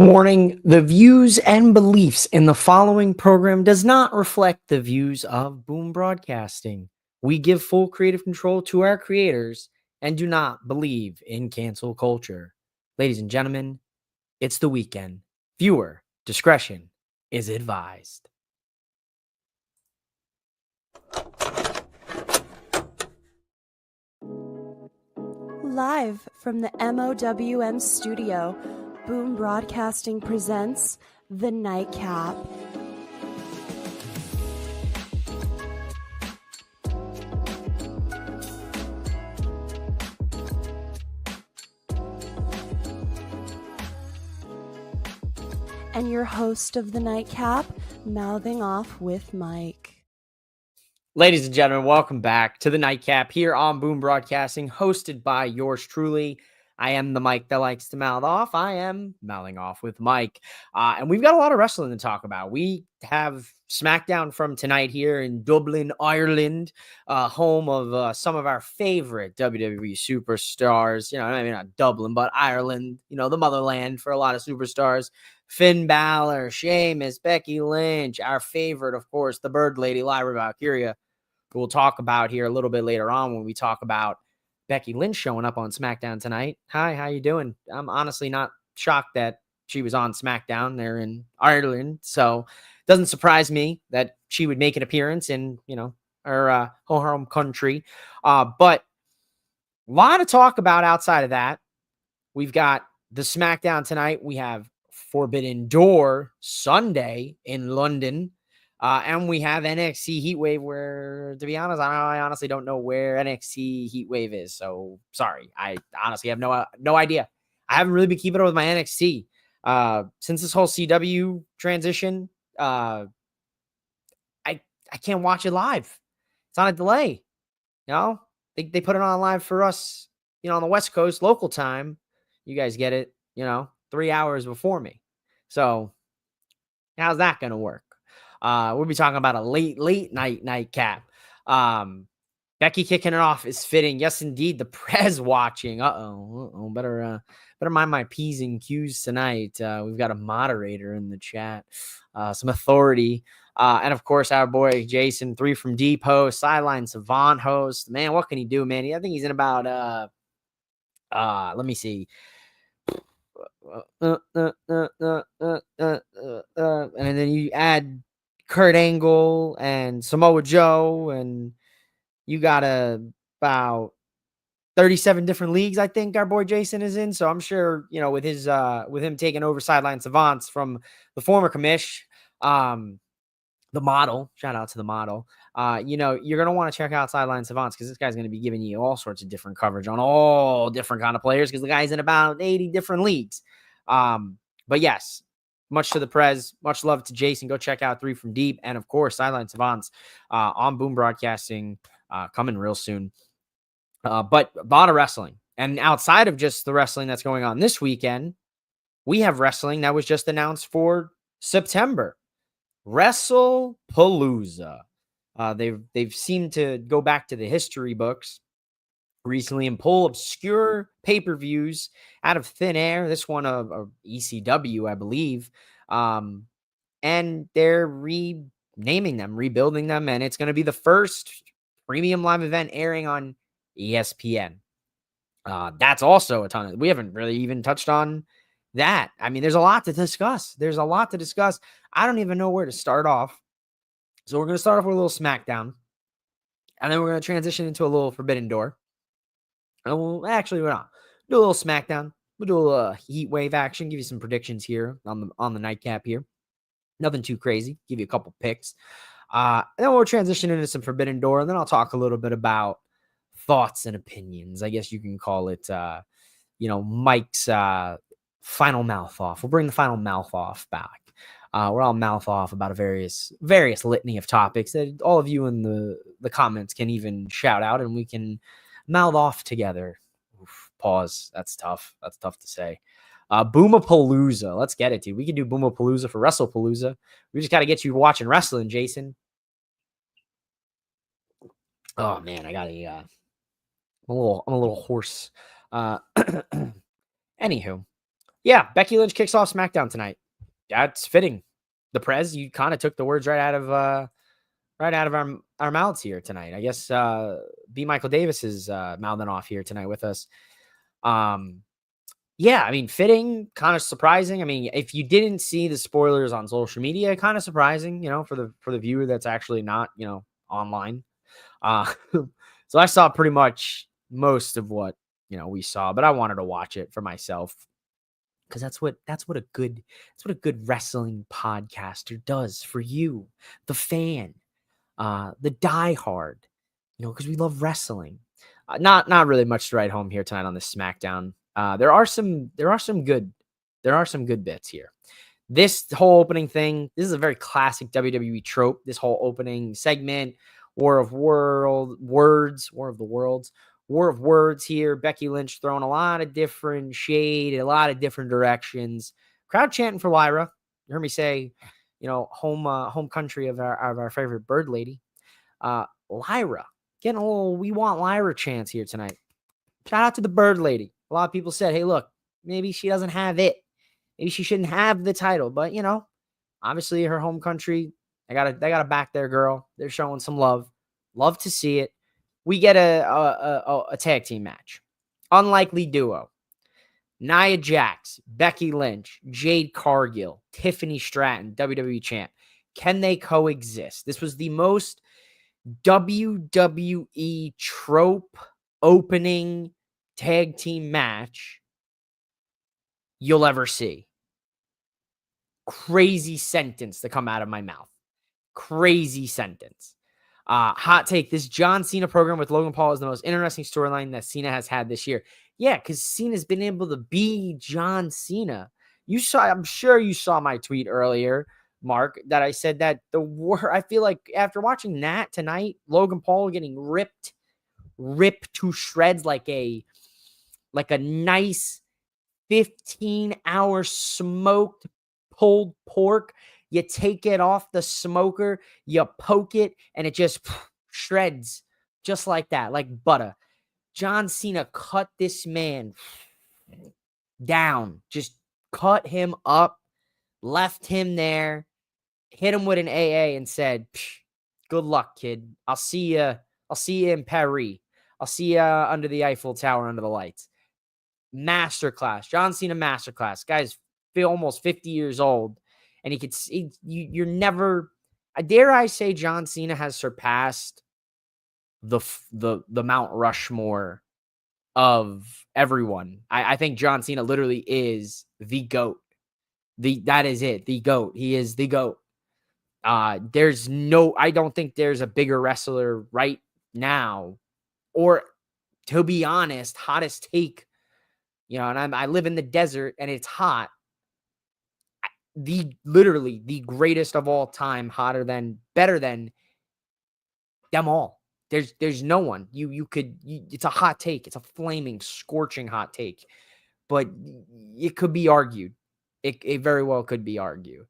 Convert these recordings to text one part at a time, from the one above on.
Warning, the views and beliefs in the following program does not reflect the views of Boom Broadcasting. We give full creative control to our creators and do not believe in cancel culture. Ladies and gentlemen, it's the weekend. Viewer discretion is advised. Live from the MOWM studio, Boom Broadcasting presents The Nightcap. And your host of The Nightcap, mouthing off with Mike. Ladies and gentlemen, welcome back to The Nightcap here on Boom Broadcasting, hosted by yours truly. I am the Mike that likes to mouth off. I am mouthing off with Mike. And we've got a lot of wrestling to talk about. We have Smackdown from tonight here in Dublin, Ireland, home of some of our favorite WWE superstars. You know, I mean, not Dublin, but Ireland, you know, the motherland for a lot of superstars. Finn Balor, Sheamus, Becky Lynch, our favorite, of course, the Bird Lady, Lyra Valkyria, who we'll talk about here a little bit later on when we talk about Becky Lynch showing up on SmackDown tonight. Hi, how you doing? I'm honestly not shocked that she was on SmackDown there in Ireland, so it doesn't surprise me that she would make an appearance in, you know, her home country. But a lot to talk about outside of that. We've got the SmackDown tonight. We have Forbidden Door Sunday in London. And we have NXT Heatwave where, to be honest, I honestly don't know where NXT Heatwave is. So sorry. I honestly have no idea. I haven't really been keeping up with my NXT. Since this whole CW transition, I can't watch it live. It's on a delay. You know, they put it on live for us, you know, on the West Coast, local time. You guys get it, you know, 3 hours before me. So how's that going to work? We'll be talking about a late night nightcap. Becky kicking it off is fitting. Yes, indeed. The Prez watching. Better mind my P's and Q's tonight. We've got a moderator in the chat, some authority. And of course, our boy Jason, 3 from Deep host, Sideline Savant host. Man, what can he do, man? I think he's in about let me see. And then you add Kurt Angle and Samoa Joe, and you got about 37 different leagues, I think our boy Jason is in. So I'm sure, you know, with his with him taking over Sideline Savants from the former commish, the model, shout out to the model. You know, you're going to want to check out Sideline Savants because this guy's going to be giving you all sorts of different coverage on all different kind of players because the guy's in about 80 different leagues. But yes, much to the Prez, much love to Jason. Go check out 3 from Deep. And of course, Sideline Savants on Boom Broadcasting coming real soon. But a lot of wrestling. And outside of just the wrestling that's going on this weekend, we have wrestling that was just announced for September. WrestlePalooza. They've seemed to go back to the history books recently and pull obscure pay-per-views out of thin air. This one of ECW, I believe. And they're renaming them, rebuilding them, and it's going to be the first premium live event airing on ESPN. That's also a ton of, we haven't really even touched on that. I mean, there's a lot to discuss. I don't even know where to start off. So we're going to start off with a little SmackDown. And then we're going to transition into a little Forbidden Door. And we're not. Do a little SmackDown. We'll do a little heat wave action. Give you some predictions here on the nightcap here. Nothing too crazy. Give you a couple picks. And then we'll transition into some Forbidden Door. And then I'll talk a little bit about thoughts and opinions. I guess you can call it, Mike's final mouth off. We'll bring the final mouth off back. We're all mouth off about a various litany of topics that all of you in the comments can even shout out, and we can mouth off together. Oof, pause. That's tough. That's tough to say. Boomapalooza. Let's get it, dude. We can do Boomapalooza for WrestlePalooza. We just got to get you watching wrestling, Jason. Oh man, I got I'm a little hoarse. Anywho, Yeah, Becky Lynch kicks off SmackDown tonight. That's fitting. The Prez, you kind of took the words right out of our mouths here tonight. I guess B. Michael Davis is mouthing off here tonight with us. Yeah, I mean, fitting, kind of surprising. I mean, if you didn't see the spoilers on social media, kind of surprising, for the viewer that's actually not, online. So I saw pretty much most of what we saw, but I wanted to watch it for myself because that's what a good wrestling podcaster does for you, the fan, the diehard, because we love wrestling. Not really much to write home here tonight on this SmackDown. There are some good bits here. This whole opening thing, this is a very classic WWE trope. This whole opening segment, War of the Words here. Becky Lynch throwing a lot of different shade, a lot of different directions. Crowd chanting for Lyra. You heard me say, home country of our favorite bird lady. Lyra. Getting a little we want Lyra chance here tonight. Shout out to the bird lady. A lot of people said, hey, look, maybe she doesn't have it. Maybe she shouldn't have the title. But, obviously her home country, they gotta back their girl. They're showing some love. Love to see it. We get a tag team match. Unlikely duo. Nia Jax, Becky Lynch, Jade Cargill, Tiffany Stratton, WWE champ. Can they coexist? This was the most WWE trope opening tag team match you'll ever see. Crazy sentence to come out of my mouth. Crazy sentence. Hot take. This John Cena program with Logan Paul is the most interesting storyline that Cena has had this year. Yeah, because Cena's been able to be John Cena. I'm sure you saw my tweet earlier, Mark, that I said that I feel like after watching that tonight, Logan Paul getting ripped to shreds like a nice 15-hour smoked pulled pork. You take it off the smoker, you poke it, and it just shreds just like that, like butter. John Cena cut this man down, just cut him up, left him there, hit him with an AA and said, good luck, kid. I'll see you in Paris. I'll see you under the Eiffel Tower under the lights. Masterclass. John Cena masterclass. Guy's almost 50 years old. And he could see, you're never, dare I say, John Cena has surpassed the Mount Rushmore of everyone. I think John Cena literally is the GOAT. That is it. The GOAT. He is the GOAT. I don't think there's a bigger wrestler right now, or to be honest, hottest take, and I live in the desert and it's hot. Literally the greatest of all time, better than them all. There's no one. It's a hot take. It's a flaming, scorching hot take, but it could be argued. It very well could be argued.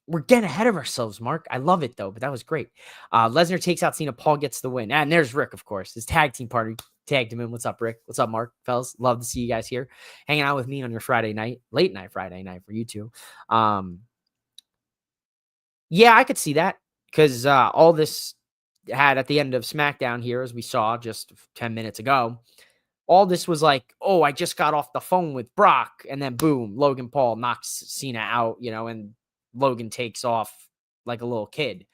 We're getting ahead of ourselves, Mark. I love it though, but that was great. Lesnar takes out Cena. Paul gets the win. And there's Rick, of course. His tag team party tagged him in. What's up, Rick? What's up, Mark? Fellas, love to see you guys here hanging out with me on your Friday night, late night Friday night for you two. Yeah, I could see that because all this had at the end of SmackDown here, as we saw just 10 minutes ago, all this was like, oh, I just got off the phone with Brock, and then boom, Logan Paul knocks Cena out, and Logan takes off like a little kid.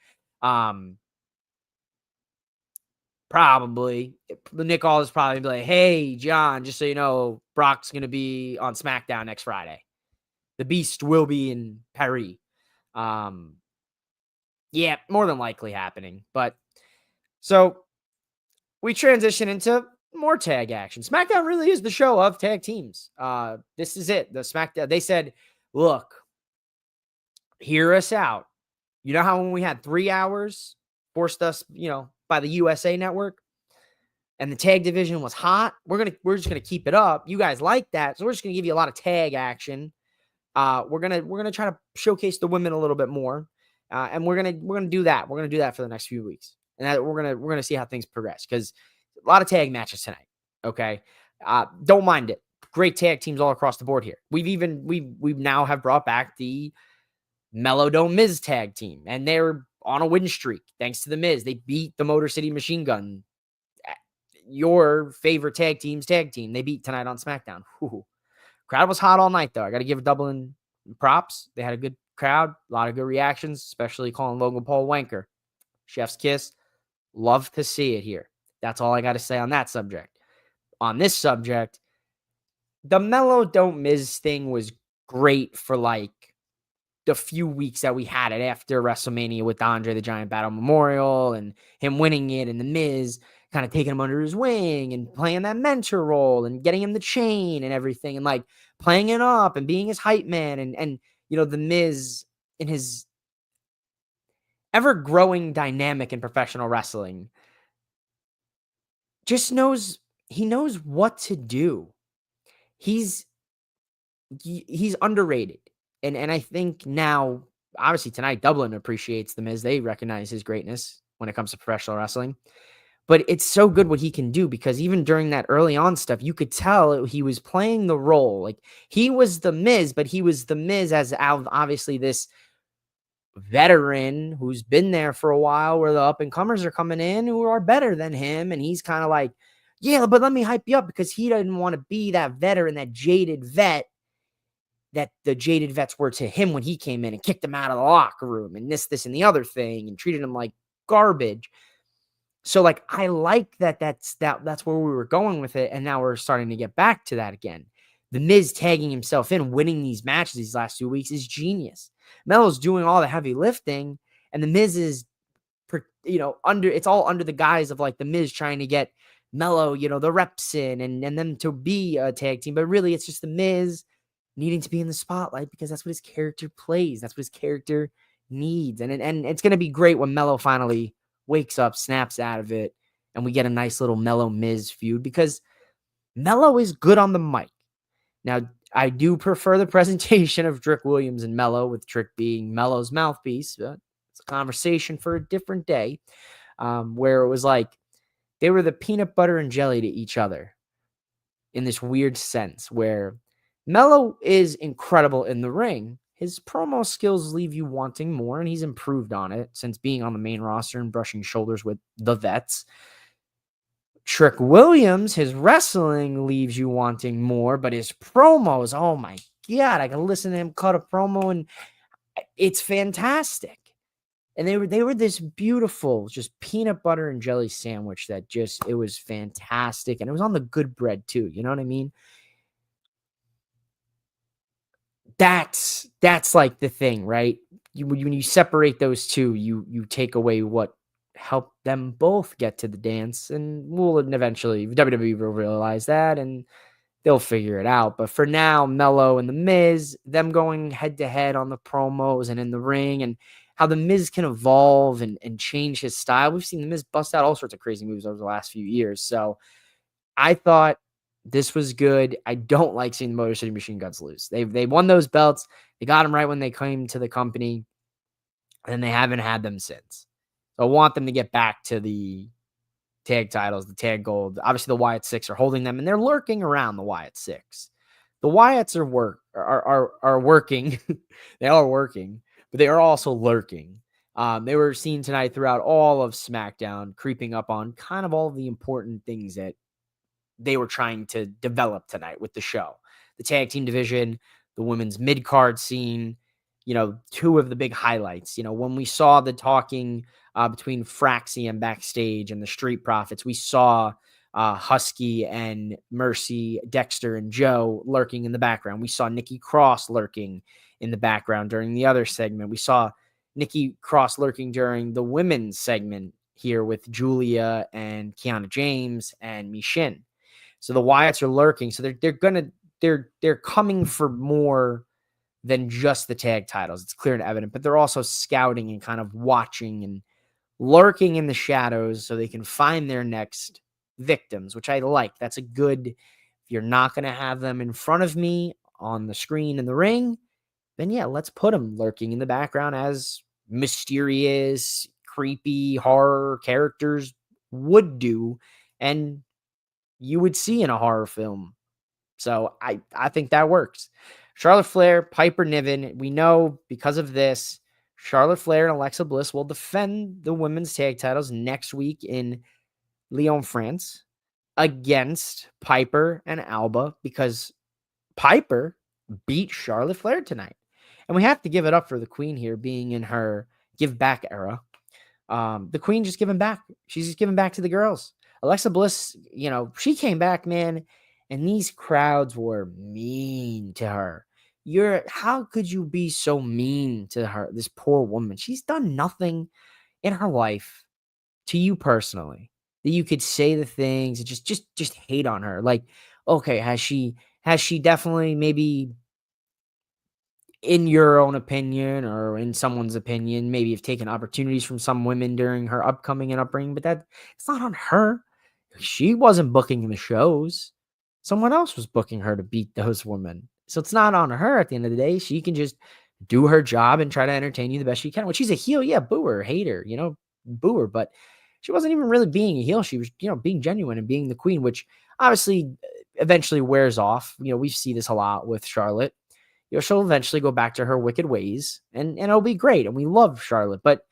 Probably Nick Aldis probably be like, hey, John, just so you know, Brock's going to be on SmackDown next Friday. The Beast will be in Paris. Yeah, more than likely happening. But so we transition into more tag action. SmackDown really is the show of tag teams. This is it. The SmackDown. They said, look, hear us out. You know how when we had 3 hours forced us, by the USA Network, and the tag division was hot. We're just gonna keep it up. You guys like that, so we're just gonna give you a lot of tag action. We're gonna try to showcase the women a little bit more, and we're gonna do that. We're gonna do that for the next few weeks, and we're gonna see how things progress because a lot of tag matches tonight. Okay, Don't mind it. Great tag teams all across the board here. We've now have brought back the Mellow Dome Miz tag team, and they're on a win streak thanks to the Miz. They beat the Motor City Machine Gun, your favorite tag team. They beat tonight on SmackDown. Whew. Crowd was hot all night, though. I got to give Dublin props. They had a good crowd, a lot of good reactions, especially calling Logan Paul wanker. Chef's kiss. Love to see it here. That's all I got to say on that subject. On this subject, the Mellow Don't Miz thing was great for like the few weeks that we had it after WrestleMania with Andre the Giant Battle Memorial and him winning it, and the Miz kind of taking him under his wing and playing that mentor role and getting him the chain and everything, and like playing it up and being his hype man, and you know, the Miz in his ever growing dynamic in professional wrestling just knows what to do. He's underrated. And I think now, obviously tonight, Dublin appreciates the Miz. They recognize his greatness when it comes to professional wrestling. But it's so good what he can do, because even during that early on stuff, you could tell he was playing the role. Like, he was the Miz, but he was the Miz as obviously this veteran who's been there for a while, where the up-and-comers are coming in who are better than him. And he's kind of like, yeah, but let me hype you up, because he didn't want to be that veteran, that jaded vet that the jaded vets were to him when he came in and kicked him out of the locker room and this, and the other thing, and treated him like garbage. So like, I like that's where we were going with it. And now we're starting to get back to that again. The Miz tagging himself in, winning these matches these last 2 weeks is genius. Melo's doing all the heavy lifting, and the Miz is, it's all under the guise of like the Miz trying to get Melo, the reps in and them to be a tag team. But really, it's just the Miz needing to be in the spotlight, because that's what his character plays. That's what his character needs. And it's going to be great when Melo finally wakes up, snaps out of it, and we get a nice little Melo Miz feud, because Melo is good on the mic. Now, I do prefer the presentation of Trick Williams and Melo, with Trick being Melo's mouthpiece. But it's a conversation for a different day, where it was like they were the peanut butter and jelly to each other in this weird sense, where Melo is incredible in the ring. His promo skills leave you wanting more, and he's improved on it since being on the main roster and brushing shoulders with the vets. Trick Williams, his wrestling leaves you wanting more, but his promos, oh my God, I can listen to him cut a promo and it's fantastic. And they were this beautiful, just peanut butter and jelly sandwich that it was fantastic. And it was on the good bread too. You know what I mean? That's like the thing, right? When you separate those two, you take away what helped them both get to the dance, and we'll eventually WWE will realize that and they'll figure it out. But for now, Melo and the Miz, them going head to head on the promos and in the ring, and how the Miz can evolve and change his style. We've seen the Miz bust out all sorts of crazy moves over the last few years. So I thought this was good. I don't like seeing the Motor City Machine Guns lose. They won those belts. They got them right when they came to the company, and they haven't had them since. So I want them to get back to the tag titles, the tag gold. Obviously, the Wyatt Six are holding them, and they're lurking around the Wyatt Six. The Wyatts are working. They are working, but they are also lurking. They were seen tonight throughout all of SmackDown, creeping up on kind of all the important things that they were trying to develop tonight with the show. The tag team division, the women's mid-card scene, two of the big highlights. When we saw the talking between Fraxi and backstage and the Street Profits, we saw Husky and Mercy, Dexter and Joe lurking in the background. We saw Nikki Cross lurking in the background during the other segment. We saw Nikki Cross lurking during the women's segment here with Julia and Kiana James and Mishin. So the Wyatts are lurking. So they're coming for more than just the tag titles. It's clear and evident, but they're also scouting and kind of watching and lurking in the shadows so they can find their next victims, which I like. That's a good, if you're not going to have them in front of me on the screen in the ring, then yeah, let's put them lurking in the background as mysterious, creepy horror characters would do. And you would see in a horror film. So I think that works. Charlotte Flair, Piper Niven. We know because of this, Charlotte Flair and Alexa Bliss will defend the women's tag titles next week in Lyon, France, against Piper and Alba, because Piper beat Charlotte Flair tonight. And we have to give it up for the Queen here, being in her give back era. The Queen just giving back. She's just giving back to the girls. Alexa Bliss, she came back, man, and these crowds were mean to her. How could you be so mean to her, this poor woman? She's done nothing in her life to you personally that you could say the things and just hate on her. Like, okay, has she definitely, maybe in your own opinion or in someone's opinion, maybe have taken opportunities from some women during her upcoming and upbringing, but it's not on her. She wasn't booking the shows. Someone else was booking her to beat those women. So it's not on her at the end of the day. She can just do her job and try to entertain you the best she can. When she's a heel, yeah, boo her, hate her, boo her. But she wasn't even really being a heel. She was, being genuine and being the queen, which obviously eventually wears off. We see this a lot with Charlotte. She'll eventually go back to her wicked ways, and it'll be great. And we love Charlotte, but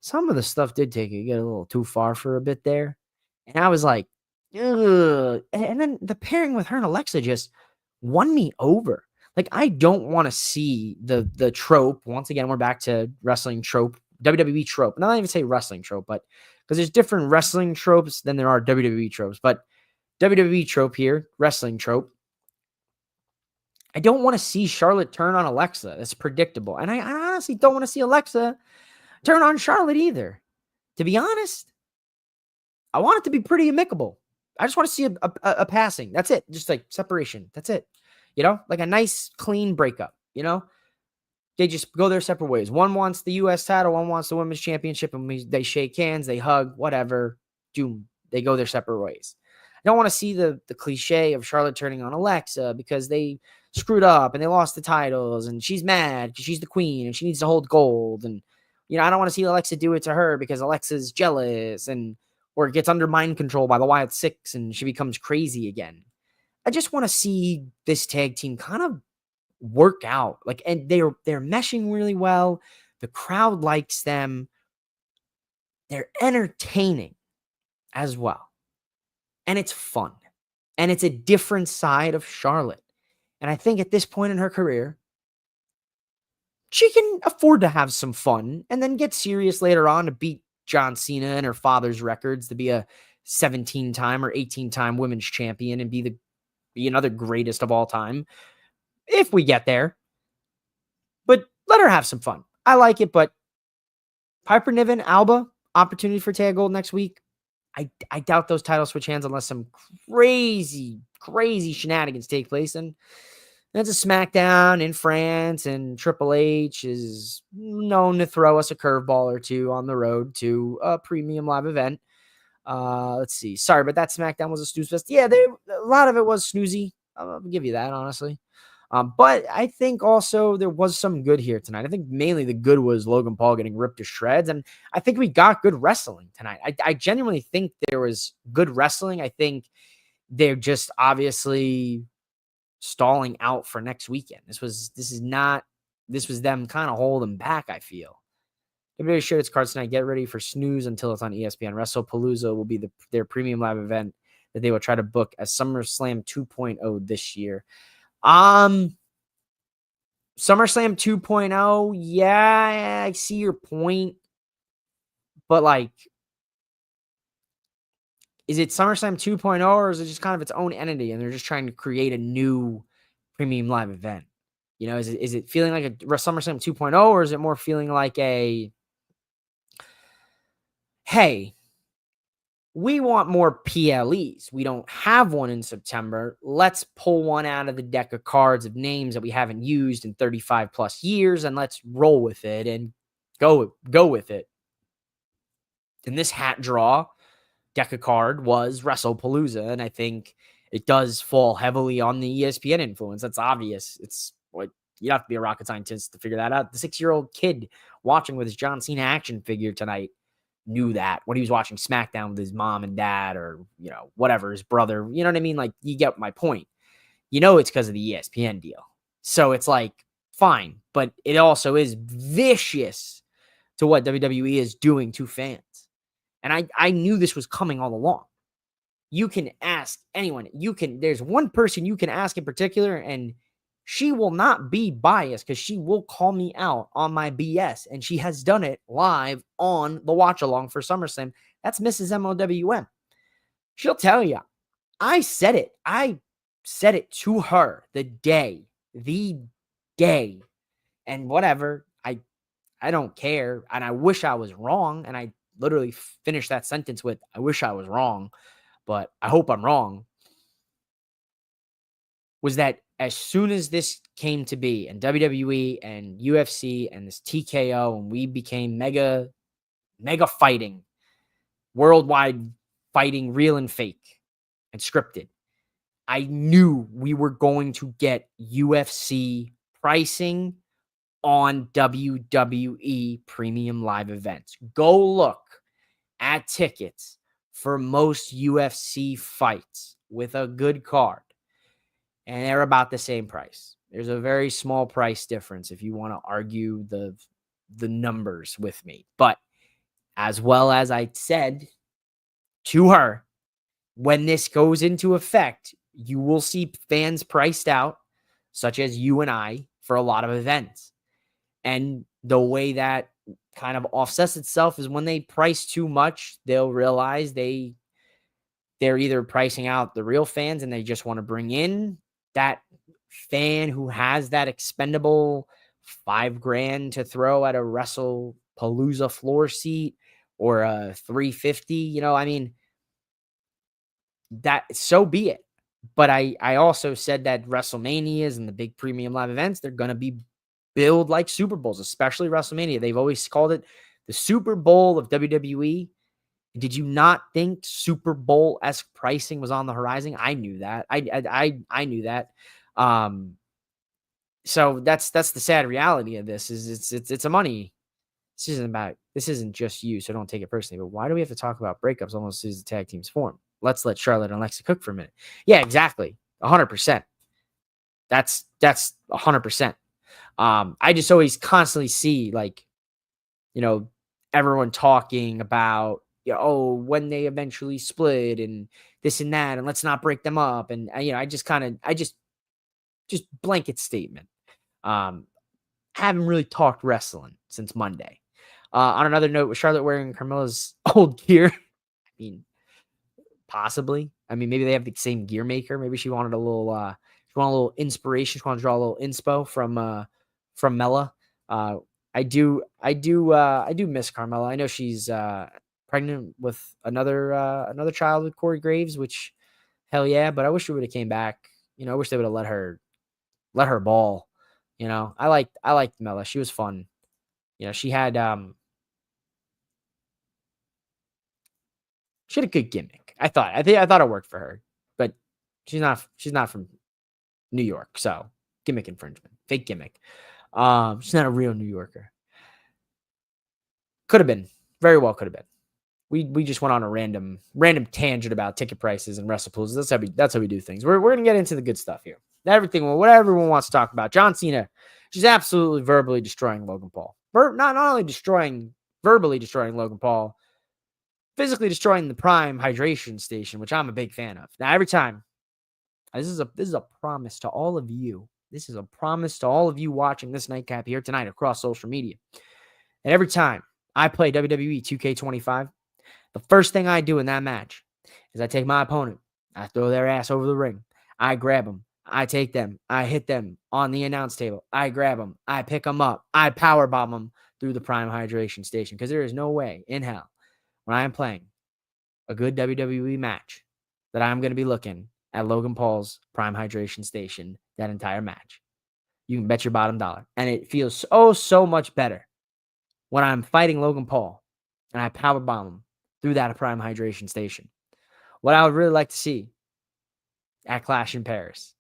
some of the stuff did get a little too far for a bit there. And I was like, ugh. And then the pairing with her and Alexa just won me over. Like, I don't want to see the trope. Once again, we're back to wrestling trope, WWE trope. Not even say wrestling trope, but because there's different wrestling tropes than there are WWE tropes. But WWE trope here, wrestling trope. I don't want to see Charlotte turn on Alexa. That's predictable. And I honestly don't want to see Alexa turn on Charlotte either. To be honest, I want it to be pretty amicable. I just want to see a passing. That's it. Just like separation. That's it. Like a nice, clean breakup. They just go their separate ways. One wants the U.S. title. One wants the women's championship. And they shake hands. They hug. Whatever. Doom. They go their separate ways. I don't want to see the cliche of Charlotte turning on Alexa because they screwed up and they lost the titles and she's mad because she's the queen and she needs to hold gold. And, I don't want to see Alexa do it to her because Alexa's jealous or gets under mind control by the Wild Six and she becomes crazy again. I just want to see this tag team kind of work out. And they're meshing really well. The crowd likes them. They're entertaining as well. And it's fun. And it's a different side of Charlotte. And I think at this point in her career, she can afford to have some fun and then get serious later on to beat John Cena and her father's records to be a 17-time or 18-time women's champion and be another greatest of all time. If we get there. But let her have some fun. I like it, but Piper Niven, Alba, opportunity for tag gold next week. I doubt those titles switch hands unless some crazy, crazy shenanigans take place. And that's a Smackdown in France, and Triple H is known to throw us a curveball or two on the road to a premium live event. Let's see. Sorry, but that Smackdown was a snooze fest. Yeah, a lot of it was snoozy. I'll give you that, honestly. But I think also there was some good here tonight. I think mainly the good was Logan Paul getting ripped to shreds. And I think we got good wrestling tonight. I genuinely think there was good wrestling. I think they're just obviously stalling out for next weekend. This was them kind of holding back, I feel. Everybody shared its cards tonight. Get ready for snooze until it's on ESPN. WrestlePalooza will be their premium live event that they will try to book as SummerSlam 2.0 this year. SummerSlam 2.0, yeah, I see your point. But is it SummerSlam 2.0 or is it just kind of its own entity and they're just trying to create a new premium live event? Is it feeling like a SummerSlam 2.0 or is it more feeling like a, hey, we want more PLEs. We don't have one in September. Let's pull one out of the deck of cards of names that we haven't used in 35 plus years and let's roll with it and go with it. And this hat draw deck of card was WrestlePalooza, and I think it does fall heavily on the ESPN influence. That's obvious. It's what you have to be a rocket scientist to figure that out. The 6-year-old kid watching with his John Cena action figure tonight knew that when he was watching SmackDown with his mom and dad or, whatever, his brother. You know what I mean? Like, you get my point. It's because of the ESPN deal. So it's like, fine. But it also is vicious to what WWE is doing to fans. And I knew this was coming all along. You can ask anyone. There's one person you can ask in particular, and she will not be biased because she will call me out on my BS. And she has done it live on the watch along for SummerSlam. That's Mrs. MOWM. She'll tell you, I said it. I said it to her the day, and whatever. I don't care. And I wish I was wrong. And I literally finished that sentence with, I wish I was wrong, but I hope I'm wrong. Was that as soon as this came to be, and WWE and UFC and this TKO, and we became mega fighting, worldwide fighting, real and fake and scripted, I knew we were going to get UFC pricing on WWE premium live events. Go look at tickets for most UFC fights with a good card, and they're about the same price. There's a very small price difference if you want to argue the numbers with me. But as well as I said to her, when this goes into effect, you will see fans priced out, such as you and I, for a lot of events. And the way that kind of offsets itself is when they price too much, they'll realize they're either pricing out the real fans and they just want to bring in that fan who has that expendable $5,000 to throw at a WrestlePalooza floor seat or a $350. I mean, that so be it. But I also said that WrestleManias and the big premium live events, they're going to be billed like Super Bowls, especially WrestleMania. They've always called it the Super Bowl of WWE. Did you not think Super Bowl-esque pricing was on the horizon? I knew that. I knew that. So that's the sad reality of this. Is it's a money. This isn't just you, so don't take it personally. But why do we have to talk about breakups almost as the tag teams form? Let's let Charlotte and Alexa cook for a minute. Yeah, exactly. 100%. That's 100%. I just always constantly see, like, everyone talking about, when they eventually split and this and that, and let's not break them up. And, I just blanket statement. Haven't really talked wrestling since Monday. On another note, with Charlotte wearing Carmella's old gear, I mean, possibly. I mean, maybe they have the same gear maker. Maybe she wanted a little inspiration. She wanted to draw a little inspo from Mella. I do miss Carmella. I know she's pregnant with another child with Corey Graves, which hell yeah, but I wish she would have came back. I wish they would have let her ball. I liked Mella. She was fun. She had a good gimmick. I thought it worked for her, but she's not from New York, so gimmick infringement, fake gimmick. She's not a real New Yorker. Could have been, very well could have been. We just went on a random tangent about ticket prices and WrestlePalooza. That's how we do things. We're gonna get into the good stuff here. What everyone wants to talk about. John Cena, she's absolutely verbally destroying Logan Paul. Not only verbally destroying Logan Paul, physically destroying the Prime hydration station, which I'm a big fan of. Now, every time, this is a promise to all of you. This is a promise to all of you watching this nightcap here tonight across social media. And every time I play WWE 2K25, the first thing I do in that match is I take my opponent, I throw their ass over the ring, I grab them, I take them, I hit them on the announce table, I grab them, I pick them up, I powerbomb them through the Prime hydration station, because there is no way in hell when I am playing a good WWE match that I'm going to be looking at Logan Paul's Prime hydration station that entire match. You can bet your bottom dollar. And it feels so much better when I'm fighting Logan Paul and I powerbomb him through that Prime hydration station. What I would really like to see at Clash in Paris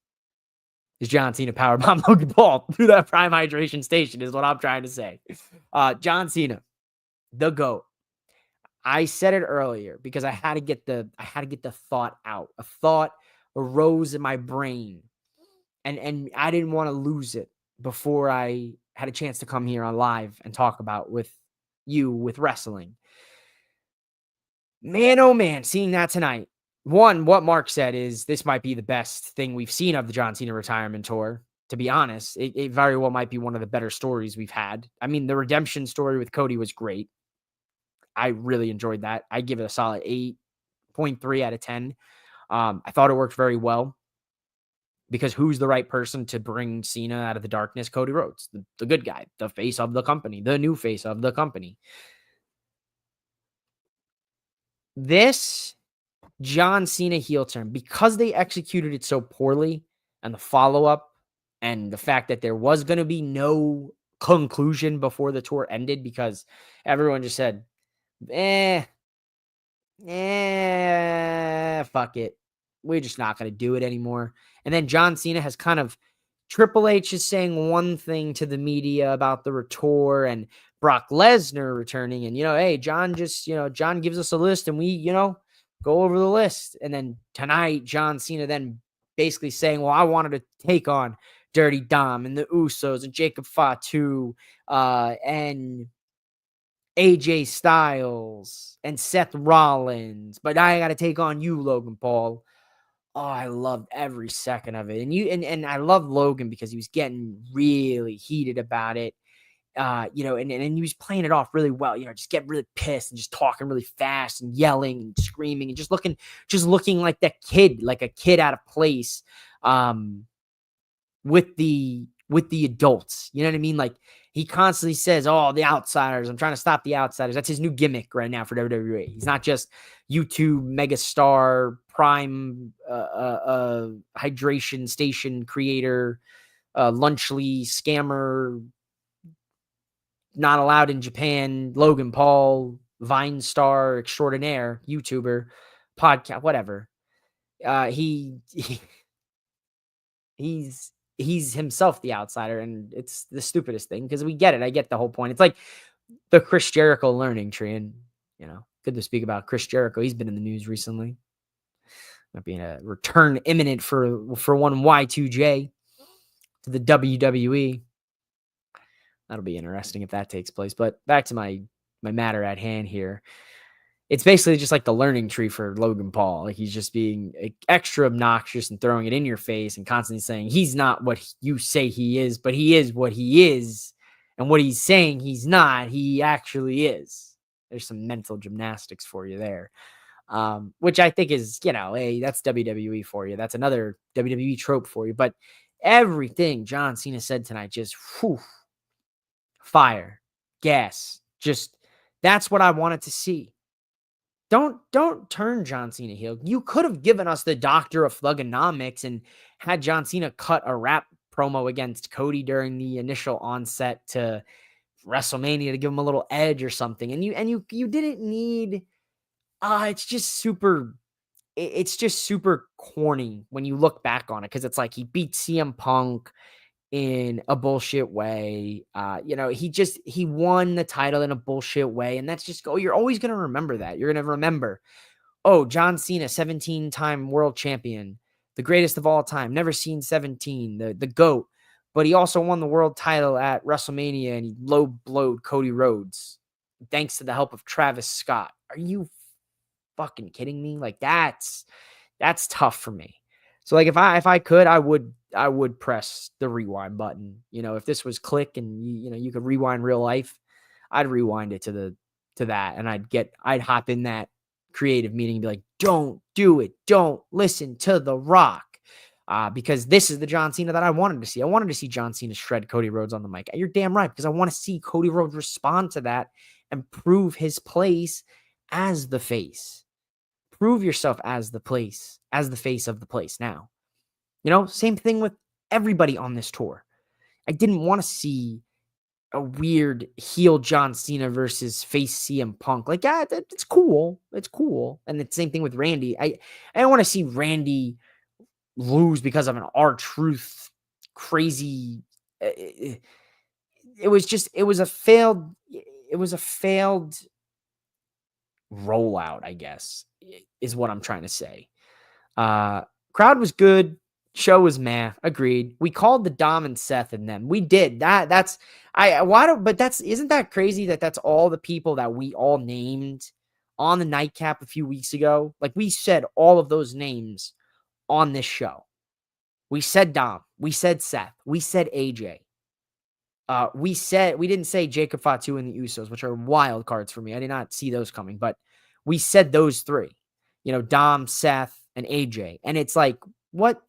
is John Cena powerbomb Logan Paul through that Prime hydration station is what I'm trying to say. John Cena, the GOAT. I said it earlier because I had to get the thought out. A thought arose in my brain, and I didn't want to lose it before I had a chance to come here on live and talk about with wrestling. Man, oh man, seeing that tonight. One, what Mark said is this might be the best thing we've seen of the John Cena retirement tour. To be honest, it very well might be one of the better stories we've had. I mean, the redemption story with Cody was great. I really enjoyed that. I give it a solid 8.3 out of 10. I thought it worked very well because who's the right person to bring Cena out of the darkness? Cody Rhodes, the good guy, the face of the company, the new face of the company. This John Cena heel turn, because they executed it so poorly, and the follow-up and the fact that there was going to be no conclusion before the tour ended because everyone just said, fuck it. We're just not going to do it anymore. And then John Cena has kind of, Triple H is saying one thing to the media about the tour and Brock Lesnar returning. And, hey, John John gives us a list and we, go over the list. And then tonight, John Cena then basically saying, well, I wanted to take on Dirty Dom and the Usos and Jacob Fatu and AJ Styles and Seth Rollins, but I got to take on you, Logan Paul. Oh, I loved every second of it. And I love Logan because he was getting really heated about it. And he was playing it off really well, just getting really pissed and just talking really fast and yelling and screaming and just looking like that kid, like a kid out of place. With the adults, you know what I mean? Like he constantly says, "Oh, the outsiders! I'm trying to stop the outsiders." That's his new gimmick right now for WWE. He's not just YouTube megastar, prime hydration station creator, Lunchly scammer, not allowed in Japan, Logan Paul, Vine star extraordinaire, YouTuber, podcast, whatever. He's himself the outsider, and it's the stupidest thing because we get it. I get the whole point. It's like the Chris Jericho learning tree, and good to speak about Chris Jericho. He's been in the news recently. Might be a return imminent for one Y2J to the WWE. That'll be interesting if that takes place. But back to my matter at hand here. It's basically just like the learning tree for Logan Paul. Like he's just being extra obnoxious and throwing it in your face and constantly saying he's not what you say he is, but he is what he is. And what he's saying he's not, he actually is. There's some mental gymnastics for you there. Which I think is, hey, that's WWE for you. That's another WWE trope for you. But everything John Cena said tonight, just fire, gas, just that's what I wanted to see. Don't turn John Cena heel. You could have given us the Doctor of Thugonomics and had John Cena cut a rap promo against Cody during the initial onset to WrestleMania to give him a little edge or something. And you didn't need. It's just super corny when you look back on it because it's like he beat CM Punk in a bullshit way. He won the title in a bullshit way. And that's just, you're always going to remember that. You're going to remember, John Cena, 17-time world champion, the greatest of all time, never seen 17, the GOAT, but he also won the world title at WrestleMania and he low-blowed Cody Rhodes thanks to the help of Travis Scott. Are you fucking kidding me? Like that's tough for me. So like if I could, I would press the rewind button. If this was Click and you could rewind real life, I'd rewind it to that and I'd hop in that creative meeting and be like, don't do it. Don't listen to The Rock. Because this is the John Cena that I wanted to see. I wanted to see John Cena shred Cody Rhodes on the mic. You're damn right, because I want to see Cody Rhodes respond to that and prove his place as the face. Prove yourself as the face of the place now. Same thing with everybody on this tour. I didn't want to see a weird heel John Cena versus face CM Punk. Like, it's cool. It's cool. And the same thing with Randy. I don't want to see Randy lose because of an R-Truth crazy. It was a failed rollout, I guess, is what I'm trying to say. Crowd was good. Show was meh. Agreed. We called the Dom and Seth and them. We did that. Isn't that crazy that that's all the people that we all named on the nightcap a few weeks ago? Like, we said all of those names on this show. We said Dom. We said Seth. We said AJ. We didn't say Jacob Fatu and the Usos, which are wild cards for me. I did not see those coming, but we said those three. Dom, Seth, and AJ. And it's like, what?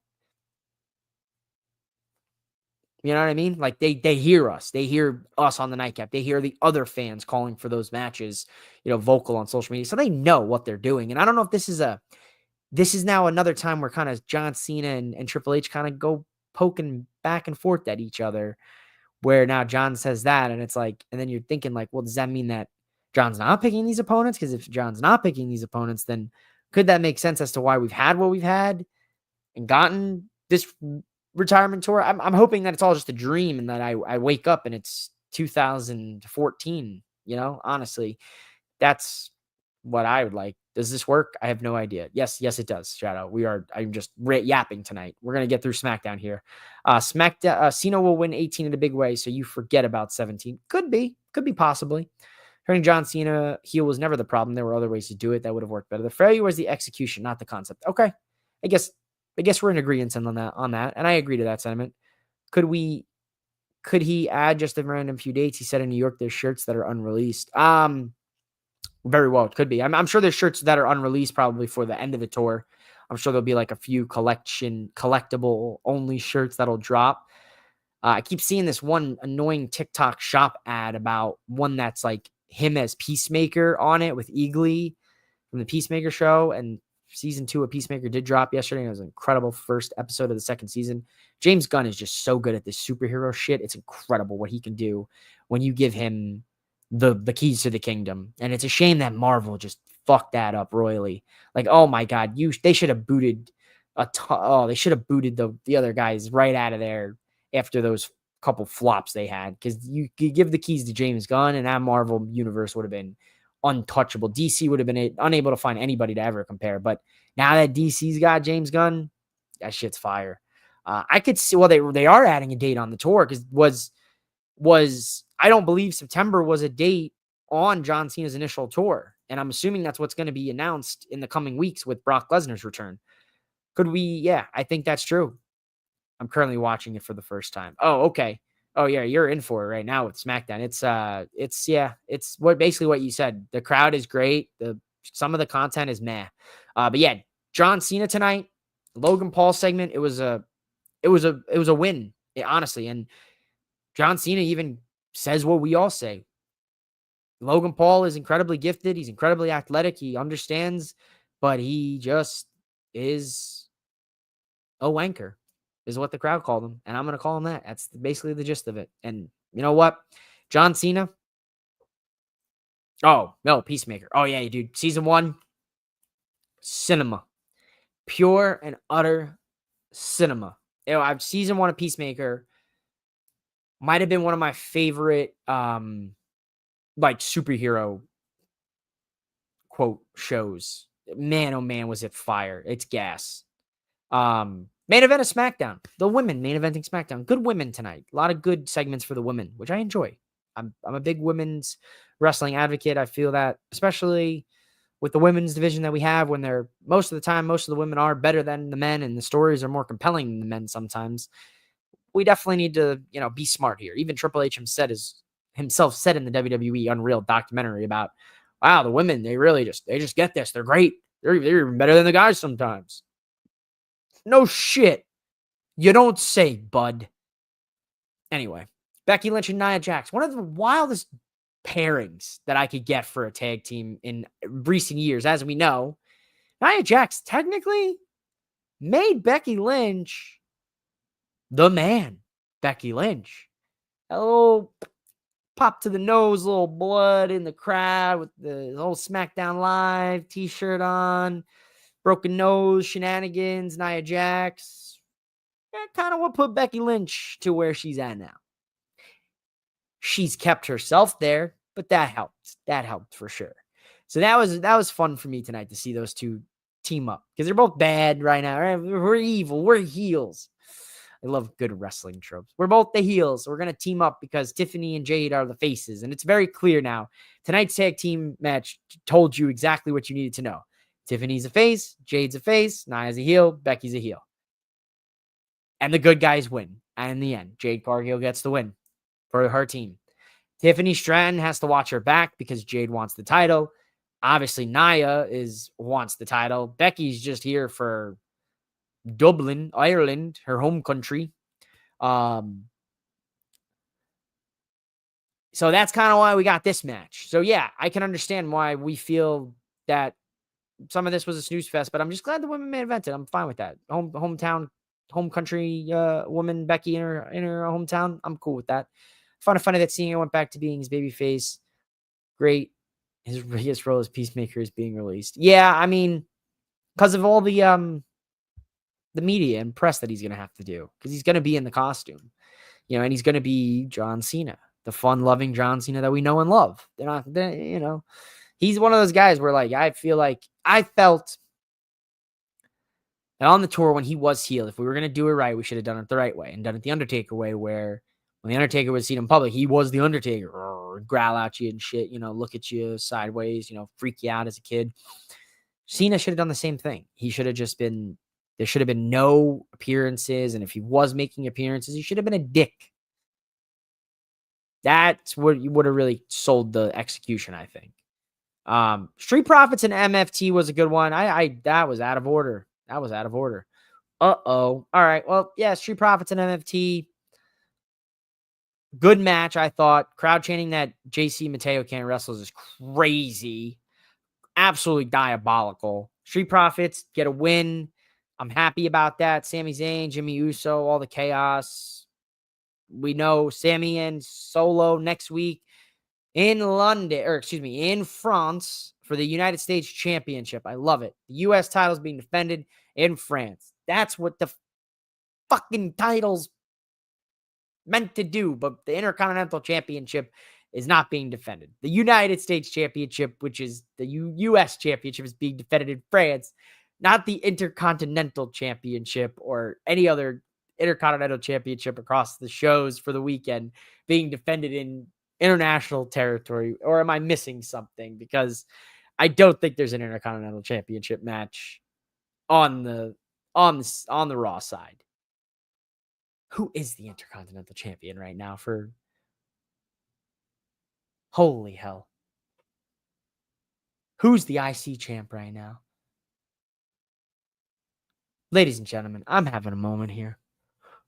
You know what I mean? Like, they hear us. They hear us on the nightcap. They hear the other fans calling for those matches, vocal on social media. So they know what they're doing. And I don't know if this is now another time where kind of John Cena and Triple H kind of go poking back and forth at each other, where now John says that, and it's like, and then you're thinking like, well, does that mean that John's not picking these opponents? Because if John's not picking these opponents, then could that make sense as to why we've had what we've had and gotten this retirement tour? I'm hoping that it's all just a dream and that I wake up and it's 2014, honestly, that's what I would like. Does this work? I have no idea. Yes, it does. Shadow. I'm just yapping tonight. We're going to get through SmackDown here. Cena will win 18 in a big way, so you forget about 17. Could be possibly. Turning John Cena heel was never the problem. There were other ways to do it that would have worked better. The failure was the execution, not the concept. Okay. I guess we're in agreement on that. And I agree to that sentiment. Could he add just a random few dates? He said in New York, there's shirts that are unreleased. Very well, it could be. I'm sure there's shirts that are unreleased probably for the end of the tour. I'm sure there'll be like a few collectible only shirts that'll drop. I keep seeing this one annoying TikTok shop ad about one that's like him as Peacemaker on it with Eagly from the Peacemaker show. And season 2 of Peacemaker did drop yesterday. It was an incredible first episode of the second season. James Gunn is just so good at this superhero shit. It's incredible what he can do when you give him the keys to the kingdom. And it's a shame that Marvel just fucked that up royally. Like, oh my God, they should have booted they should have booted the other guys right out of there after those couple flops they had. Because you give the keys to James Gunn and that Marvel universe would have been untouchable. DC would have been unable to find anybody to ever compare. But now that DC's got James Gunn, that shit's fire. I could see, well, they are adding a date on the tour because was I don't believe September was a date on John Cena's initial tour. And I'm assuming that's what's going to be announced in the coming weeks with Brock Lesnar's return. Could we? Yeah, I think that's true. I'm currently watching it for the first time. Oh, okay. Oh yeah, you're in for it right now with SmackDown. It's basically what you said. The crowd is great. Some of the content is meh. But yeah, John Cena tonight, Logan Paul segment. It was a win, honestly. And John Cena even says what we all say. Logan Paul is incredibly gifted. He's incredibly athletic. He understands, but he just is a wanker, is what the crowd called him. And I'm going to call him that. That's basically the gist of it. And you know what? John Cena. Oh, no, Peacemaker. Oh, yeah, dude. Season 1, cinema. Pure and utter cinema. Season 1 of Peacemaker might have been one of my favorite like superhero quote shows. Man, oh man, was it fire. It's gas. Main event of SmackDown. The women main eventing SmackDown. Good women tonight. A lot of good segments for the women, which I enjoy. I'm a big women's wrestling advocate. I feel that, especially with the women's division that we have, when most of the women are better than the men and the stories are more compelling than the men sometimes. We definitely need to, be smart here. Even Triple H himself said in the WWE Unreal documentary about, wow, the women, they just get this. They're great. They're even better than the guys sometimes. No shit. You don't say, bud. Anyway, Becky Lynch and Nia Jax. One of the wildest pairings that I could get for a tag team in recent years. As we know, Nia Jax technically made Becky Lynch the man. Becky Lynch. Oh, pop to the nose, little blood in the crowd with the whole SmackDown Live t-shirt on, broken nose, shenanigans, Nia Jax. Kind of what put Becky Lynch to where she's at now. She's kept herself there, but that helped. That helped for sure. So that was fun for me tonight to see those two team up because they're both bad right now. Right? We're evil. We're heels. I love good wrestling tropes. We're both the heels. So we're going to team up because Tiffany and Jade are the faces. And it's very clear now. Tonight's tag team match told you exactly what you needed to know. Tiffany's a face. Jade's a face. Nia's a heel. Becky's a heel. And the good guys win. And in the end, Jade Cargill gets the win for her team. Tiffany Stratton has to watch her back because Jade wants the title. Obviously, Nia wants the title. Becky's just here for Dublin, Ireland, her home country. So that's kind of why we got this match. So yeah, I can understand why we feel that some of this was a snooze fest, but I'm just glad the women main evented. I'm fine with that. Hometown, home country woman Becky in her hometown. I'm cool with that. Found it funny that Cena went back to being his babyface. Great. His biggest role as Peacemaker is being released. Yeah, I mean, because of all the media and press that he's gonna have to do, because he's gonna be in the costume, and he's gonna be John Cena, the fun-loving John Cena that we know and love. He's one of those guys where I felt that on the tour when he was heel, if we were gonna do it right, we should have done it the right way and done it the Undertaker way, where when the Undertaker was seen in public, he was the Undertaker, growl at you and shit, look at you sideways, freak you out as a kid. Cena should have done the same thing. He should have just been, there should have been no appearances. And if he was making appearances, he should have been a dick. That's what you would have really sold the execution, I think. Street Profits and MFT was a good one. That was out of order. Uh-oh. All right. Well, yeah, Street Profits and MFT. Good match, I thought. Crowd chanting that JC Mateo can't wrestle is crazy. Absolutely diabolical. Street Profits get a win. I'm happy about that. Sami Zayn, Jimmy Uso, all the chaos. We know Sami and Solo next week in France for the United States Championship. I love it. The U.S. title is being defended in France. That's what the fucking title's meant to do, but the Intercontinental Championship is not being defended. The United States Championship, which is the U.S. Championship, is being defended in France, not the Intercontinental Championship or any other Intercontinental Championship across the shows for the weekend being defended in international territory. Or am I missing something? Because I don't think there's an Intercontinental Championship match on the Raw side. Who is the Intercontinental Champion right now for... Holy hell. Who's the IC champ right now? Ladies and gentlemen, I'm having a moment here.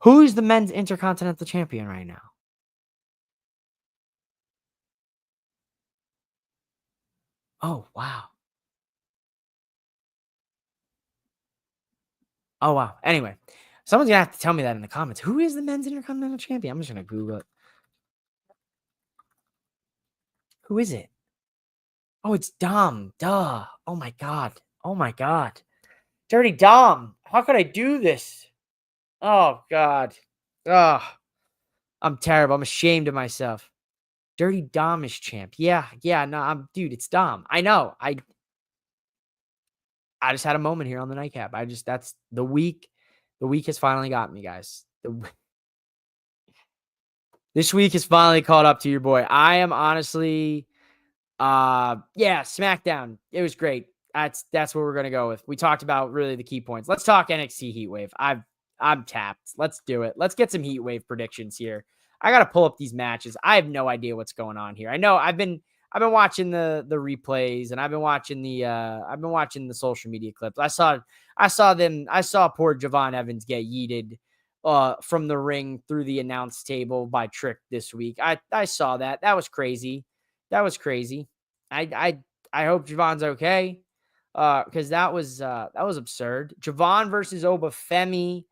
Who's the men's Intercontinental Champion right now? Oh, wow. Oh, wow. Anyway, someone's going to have to tell me that in the comments. Who is the men's Intercontinental Champion? I'm just going to Google it. Who is it? Oh, it's Dom. Duh. Oh, my God. Oh, my God. Dirty Dom. How could I do this? Oh, God. Oh, I'm terrible. I'm ashamed of myself. Dirty Dom is champ. Yeah. No, dude, it's Dom. I know. I just had a moment here on the nightcap. That's the week. The week has finally got me, guys. This week has finally caught up to your boy. I am honestly, Smackdown. It was great. That's what we're gonna go with. We talked about really the key points. Let's talk NXT Heatwave. I'm tapped. Let's do it. Let's get some Heatwave predictions here. I gotta pull up these matches. I have no idea what's going on here. I know I've been watching the replays and I've been watching the social media clips. I saw poor Javon Evans get yeeted from the ring through the announce table by Trick this week. I saw that. That was crazy. I hope Javon's okay. Because that was absurd. Javon versus Obafemi,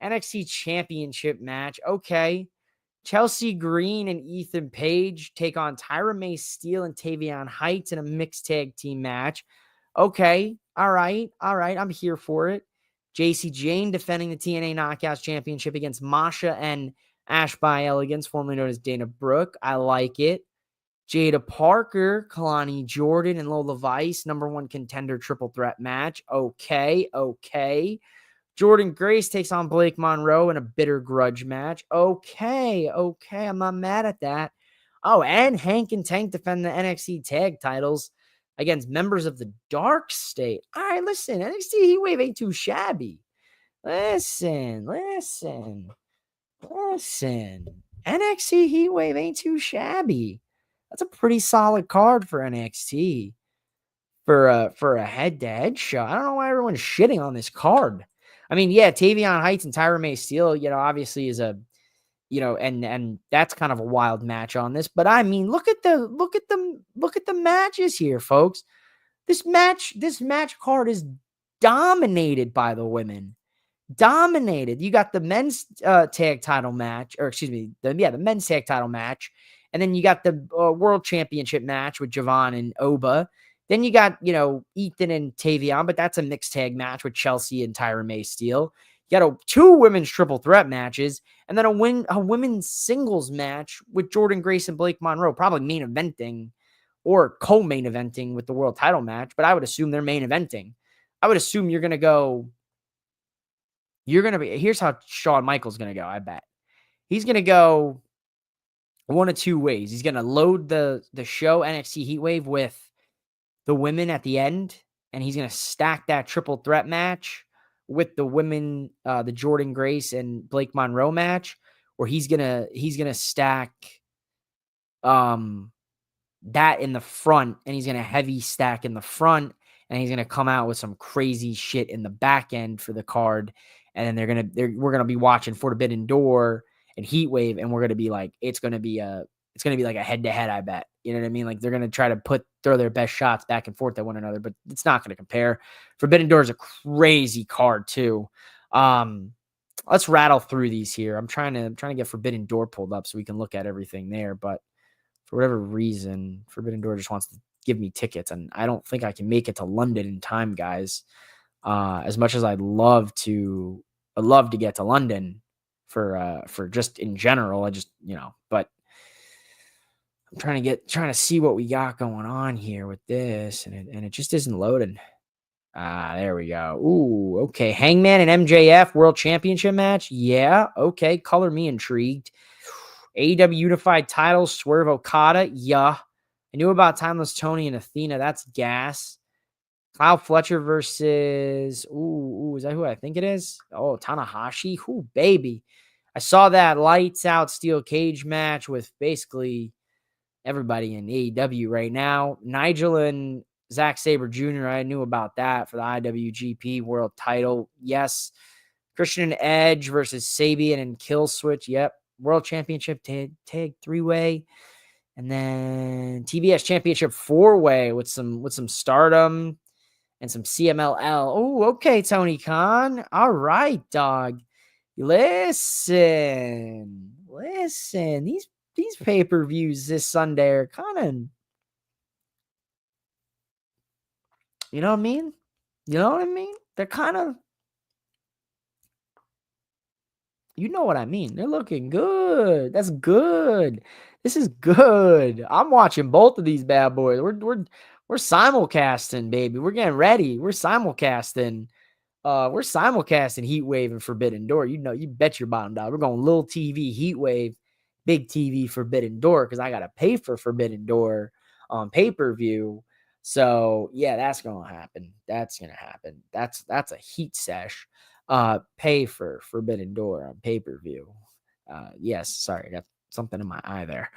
NXT Championship match. Okay. Chelsea Green and Ethan Page take on Tyra May Steele and Tavion Heights in a mixed tag team match. Okay. All right. I'm here for it. JC Jane defending the TNA Knockouts Championship against Masha and Ash by Elegance, formerly known as Dana Brooke. I like it. Jada Parker, Kalani Jordan, and Lola Vice, number 1 contender triple threat match. Okay. Jordan Grace takes on Blake Monroe in a bitter grudge match. Okay. I'm not mad at that. Oh, and Hank and Tank defend the NXT tag titles against members of the Dark State. All right, listen, NXT Heatwave ain't too shabby. Listen. NXT Heatwave ain't too shabby. That's a pretty solid card for NXT for a head-to-head show. I don't know why everyone's shitting on this card. I mean, yeah, Tavion Heights and Tyra May Steele, obviously is a, and that's kind of a wild match on this. But I mean, look at the matches here, folks. This match card is dominated by the women. Dominated. You got the men's tag title match, or excuse me, the men's tag title match, and then you got the world championship match with Javon and Oba. Then you got Ethan and Tavion, but that's a mixed tag match with Chelsea and Tyra May Steele. You got 2 women's triple threat matches, and then a women's singles match with Jordan Grace and Blake Monroe, probably main eventing or co-main eventing with the world title match. But I would assume they're main eventing. I would assume you're going to go. Here's how Shawn Michaels going to go. I bet he's going to go one of 2 ways. He's going to load the show NXT Heatwave with the women at the end, and he's going to stack that triple threat match with the women, the Jordan Grace and Blake Monroe match, or he's going to stack that in the front, and he's going to heavy stack in the front, and he's going to come out with some crazy shit in the back end for the card. And then we're gonna be watching Forbidden Door and Heatwave, and we're gonna be like, it's gonna be like a head to head. I bet, you know what I mean? Like they're gonna try to throw their best shots back and forth at one another, but it's not gonna compare. Forbidden Door is a crazy card too. Let's rattle through these here. I'm trying to get Forbidden Door pulled up so we can look at everything there, but for whatever reason, Forbidden Door just wants to give me tickets, and I don't think I can make it to London in time, guys. As much as I'd love to get to London for just in general, but I'm trying to see what we got going on here with this, and it just isn't loading. There we go. Ooh, okay. Hangman and MJF World Championship match. Yeah, okay. Color me intrigued. AEW Unified Titles, Swerve Okada. Yeah. I knew about Timeless Tony and Athena. That's gas. Kyle Fletcher versus, is that who I think it is? Oh, Tanahashi. Ooh, baby. I saw that lights out steel cage match with basically everybody in AEW right now. Nigel and Zack Sabre Jr., I knew about that for the IWGP World title. Yes. Christian Edge versus Sabian and Killswitch. Yep. World Championship tag 3-way. And then TBS Championship 4-way with some Stardom and some CMLL. Oh, okay, Tony Khan. All right, dog. Listen. These pay-per-views this Sunday are kind of, you know what I mean? They're kind of, you know what I mean? They're looking good. That's good. This is good. I'm watching both of these bad boys. We're simulcasting, baby. We're getting ready. We're simulcasting. Heatwave and Forbidden Door. You bet your bottom dollar. We're going little TV Heatwave, big TV Forbidden Door, because I gotta pay for Forbidden Door on pay-per-view. So yeah, that's gonna happen. That's a heat sesh. Pay for Forbidden Door on pay-per-view. Yes, sorry, got something in my eye there.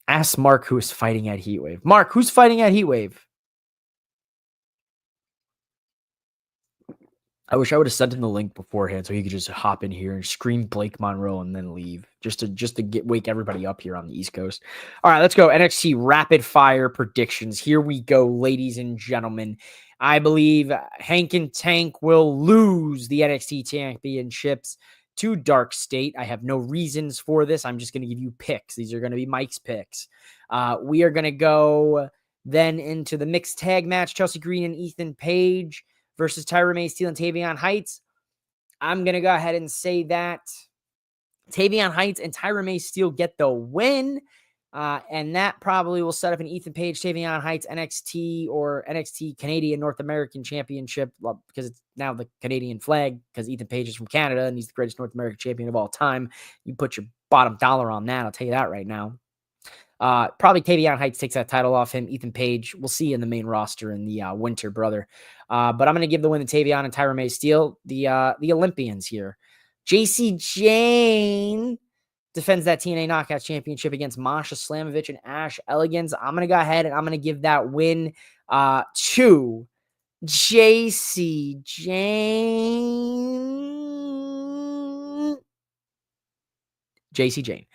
Ask Mark who's fighting at Heatwave. Mark, who's fighting at Heatwave? I wish I would have sent him the link beforehand so he could just hop in here and scream Blake Monroe and then leave, just to wake everybody up here on the East Coast. All right, let's go. NXT rapid fire predictions. Here we go, ladies and gentlemen. I believe Hank and Tank will lose the NXT championships to Dark State. I have no reasons for this. I'm just going to give you picks. These are going to be Mike's picks. We are going to go then into the mixed tag match, Chelsea Green and Ethan Page versus Tyra May Steele and Tavion Heights. I'm going to go ahead and say that Tavion Heights and Tyra May Steele get the win. And that probably will set up an Ethan Page, Tavion Heights NXT or NXT Canadian North American Championship, because it's now the Canadian flag, because Ethan Page is from Canada and he's the greatest North American champion of all time. You put your bottom dollar on that. I'll tell you that right now. Probably Tavion Heights takes that title off him. Ethan Page, we'll see in the main roster in the winter, brother. But I'm going to give the win to Tavion and Tyra May Steele, the Olympians here. JC Jane defends that TNA Knockouts Championship against Masha Slamovich and Ash Elegance. I'm going to go ahead and I'm going to give that win to JC Jane. JC Jane.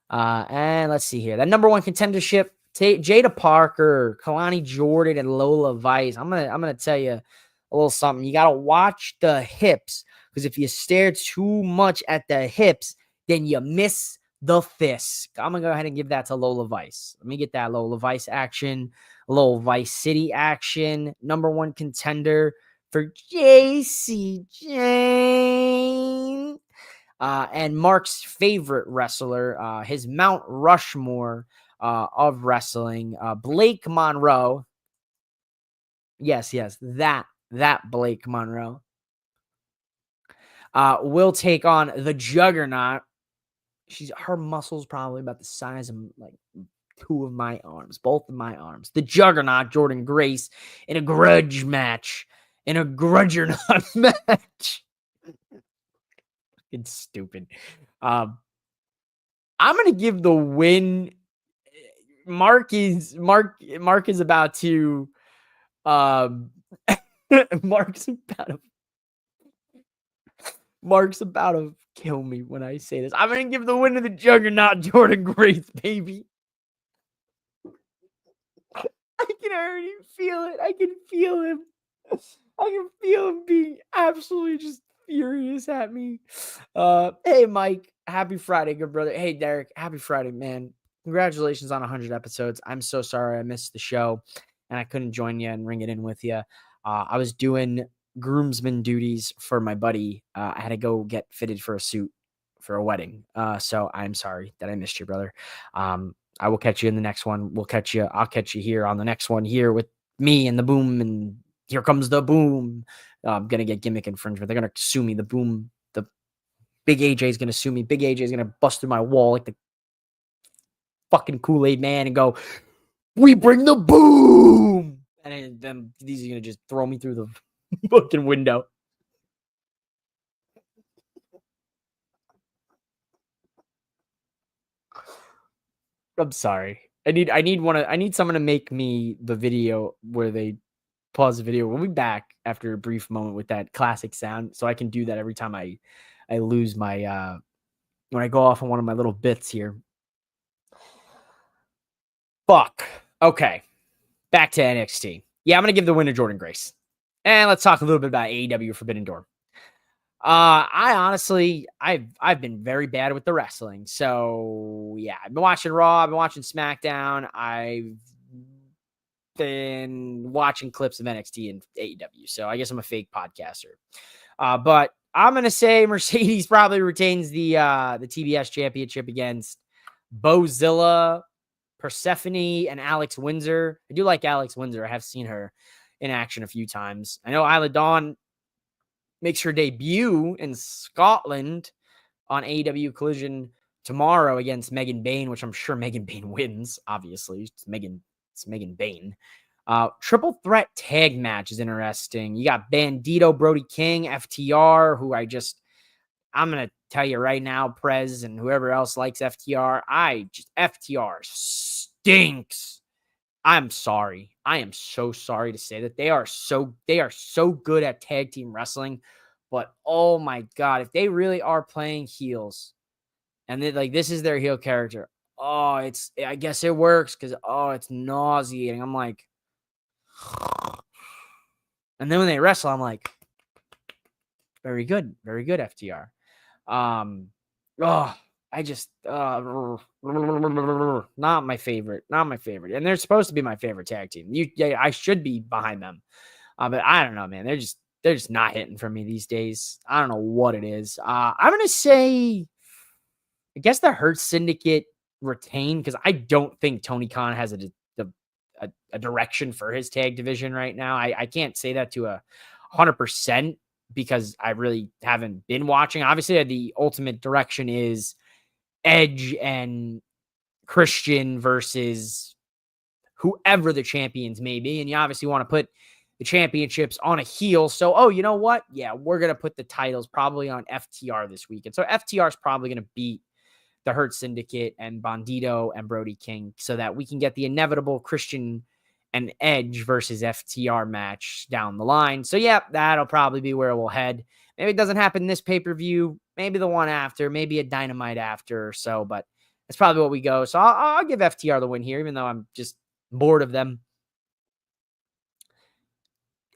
And let's see here. That number one contendership, Jada Parker, Kalani Jordan, and Lola Vice. I'm gonna tell you a little something. You gotta watch the hips, because if you stare too much at the hips, then you miss the fist. I'm gonna go ahead and give that to Lola Vice. Let me get that Lola Vice action, Lola Vice City action. Number one contender for JC Jane. And Mark's favorite wrestler, his Mount Rushmore of wrestling, Blake Monroe. Yes, that Blake Monroe will take on the Juggernaut. Her muscles probably about the size of like two of my arms, both of my arms. The Juggernaut, Jordan Grace, in a grudge match, in a grudgernaut match. It's stupid. I'm gonna give the win. Mark is about to Mark's about to kill me when I say this. I'm gonna give the win to the Juggernaut, Jordan Grace, baby. I can already feel it. I can feel him. I can feel him being absolutely just furious at me. Hey, Mike. Happy Friday, good brother. Hey, Derek. Happy Friday, man. Congratulations on 100 episodes. I'm so sorry I missed the show and I couldn't join you and ring it in with you. I was doing groomsman duties for my buddy. I had to go get fitted for a suit for a wedding. So I'm sorry that I missed you, brother. I will catch you in the next one. I'll catch you here on the next one here with me and the boom, and here comes the boom. I'm going to get gimmick infringement. They're going to sue me. The boom, the big AJ is going to sue me. Big AJ is going to bust through my wall like the fucking Kool-Aid man and go, we bring the boom. And then these are going to just throw me through the fucking window. I'm sorry. I need someone to make me the video where they pause the video. We'll be back after a brief moment with that classic sound, so I can do that every time I lose my when I go off on one of my little bits here. Fuck. Okay. Back to NXT. Yeah, I'm gonna give the win to Jordan Grace. And let's talk a little bit about AEW Forbidden Door. I honestly, I've been very bad with the wrestling. So yeah, I've been watching Raw, I've been watching SmackDown, I've been watching clips of NXT and AEW. So I guess I'm a fake podcaster. But I'm gonna say Mercedes probably retains the TBS championship against Bozilla, Persephone, and Alex Windsor. I do like Alex Windsor. I have seen her in action a few times. I know Isla Dawn makes her debut in Scotland on AEW Collision tomorrow against Megan Bayne, which I'm sure Megan Bayne wins. Obviously, it's Megan Bayne. Triple threat tag match is interesting. You got Bandito, Brody King, FTR, who I'm going to tell you right now, Prez and whoever else likes FTR, FTR stinks. I'm sorry. I am so sorry to say that they are so good at tag team wrestling, but oh my God, if they really are playing heels and this is their heel character, I guess it works because it's nauseating. I'm like, and then when they wrestle, I'm like, very good, FTR. Not my favorite. And they're supposed to be my favorite tag team. I should be behind them. But I don't know, man. They're just not hitting for me these days. I don't know what it is. I'm going to say, I guess the Hurt Syndicate retain because I don't think Tony Khan has a direction for his tag division right now. I can't say that to 100% because I really haven't been watching. Obviously, the ultimate direction is Edge and Christian versus whoever the champions may be. And you obviously want to put the championships on a heel. So, oh, you know what? Yeah, we're going to put the titles probably on FTR this weekend. So FTR is probably going to beat the Hurt Syndicate and Bandito and Brody King so that we can get the inevitable Christian and Edge versus FTR match down the line. So, yeah, that'll probably be where we'll head. Maybe it doesn't happen this pay-per-view, maybe the one after, maybe a Dynamite after or so, but that's probably what we go. So I'll give FTR the win here, even though I'm just bored of them.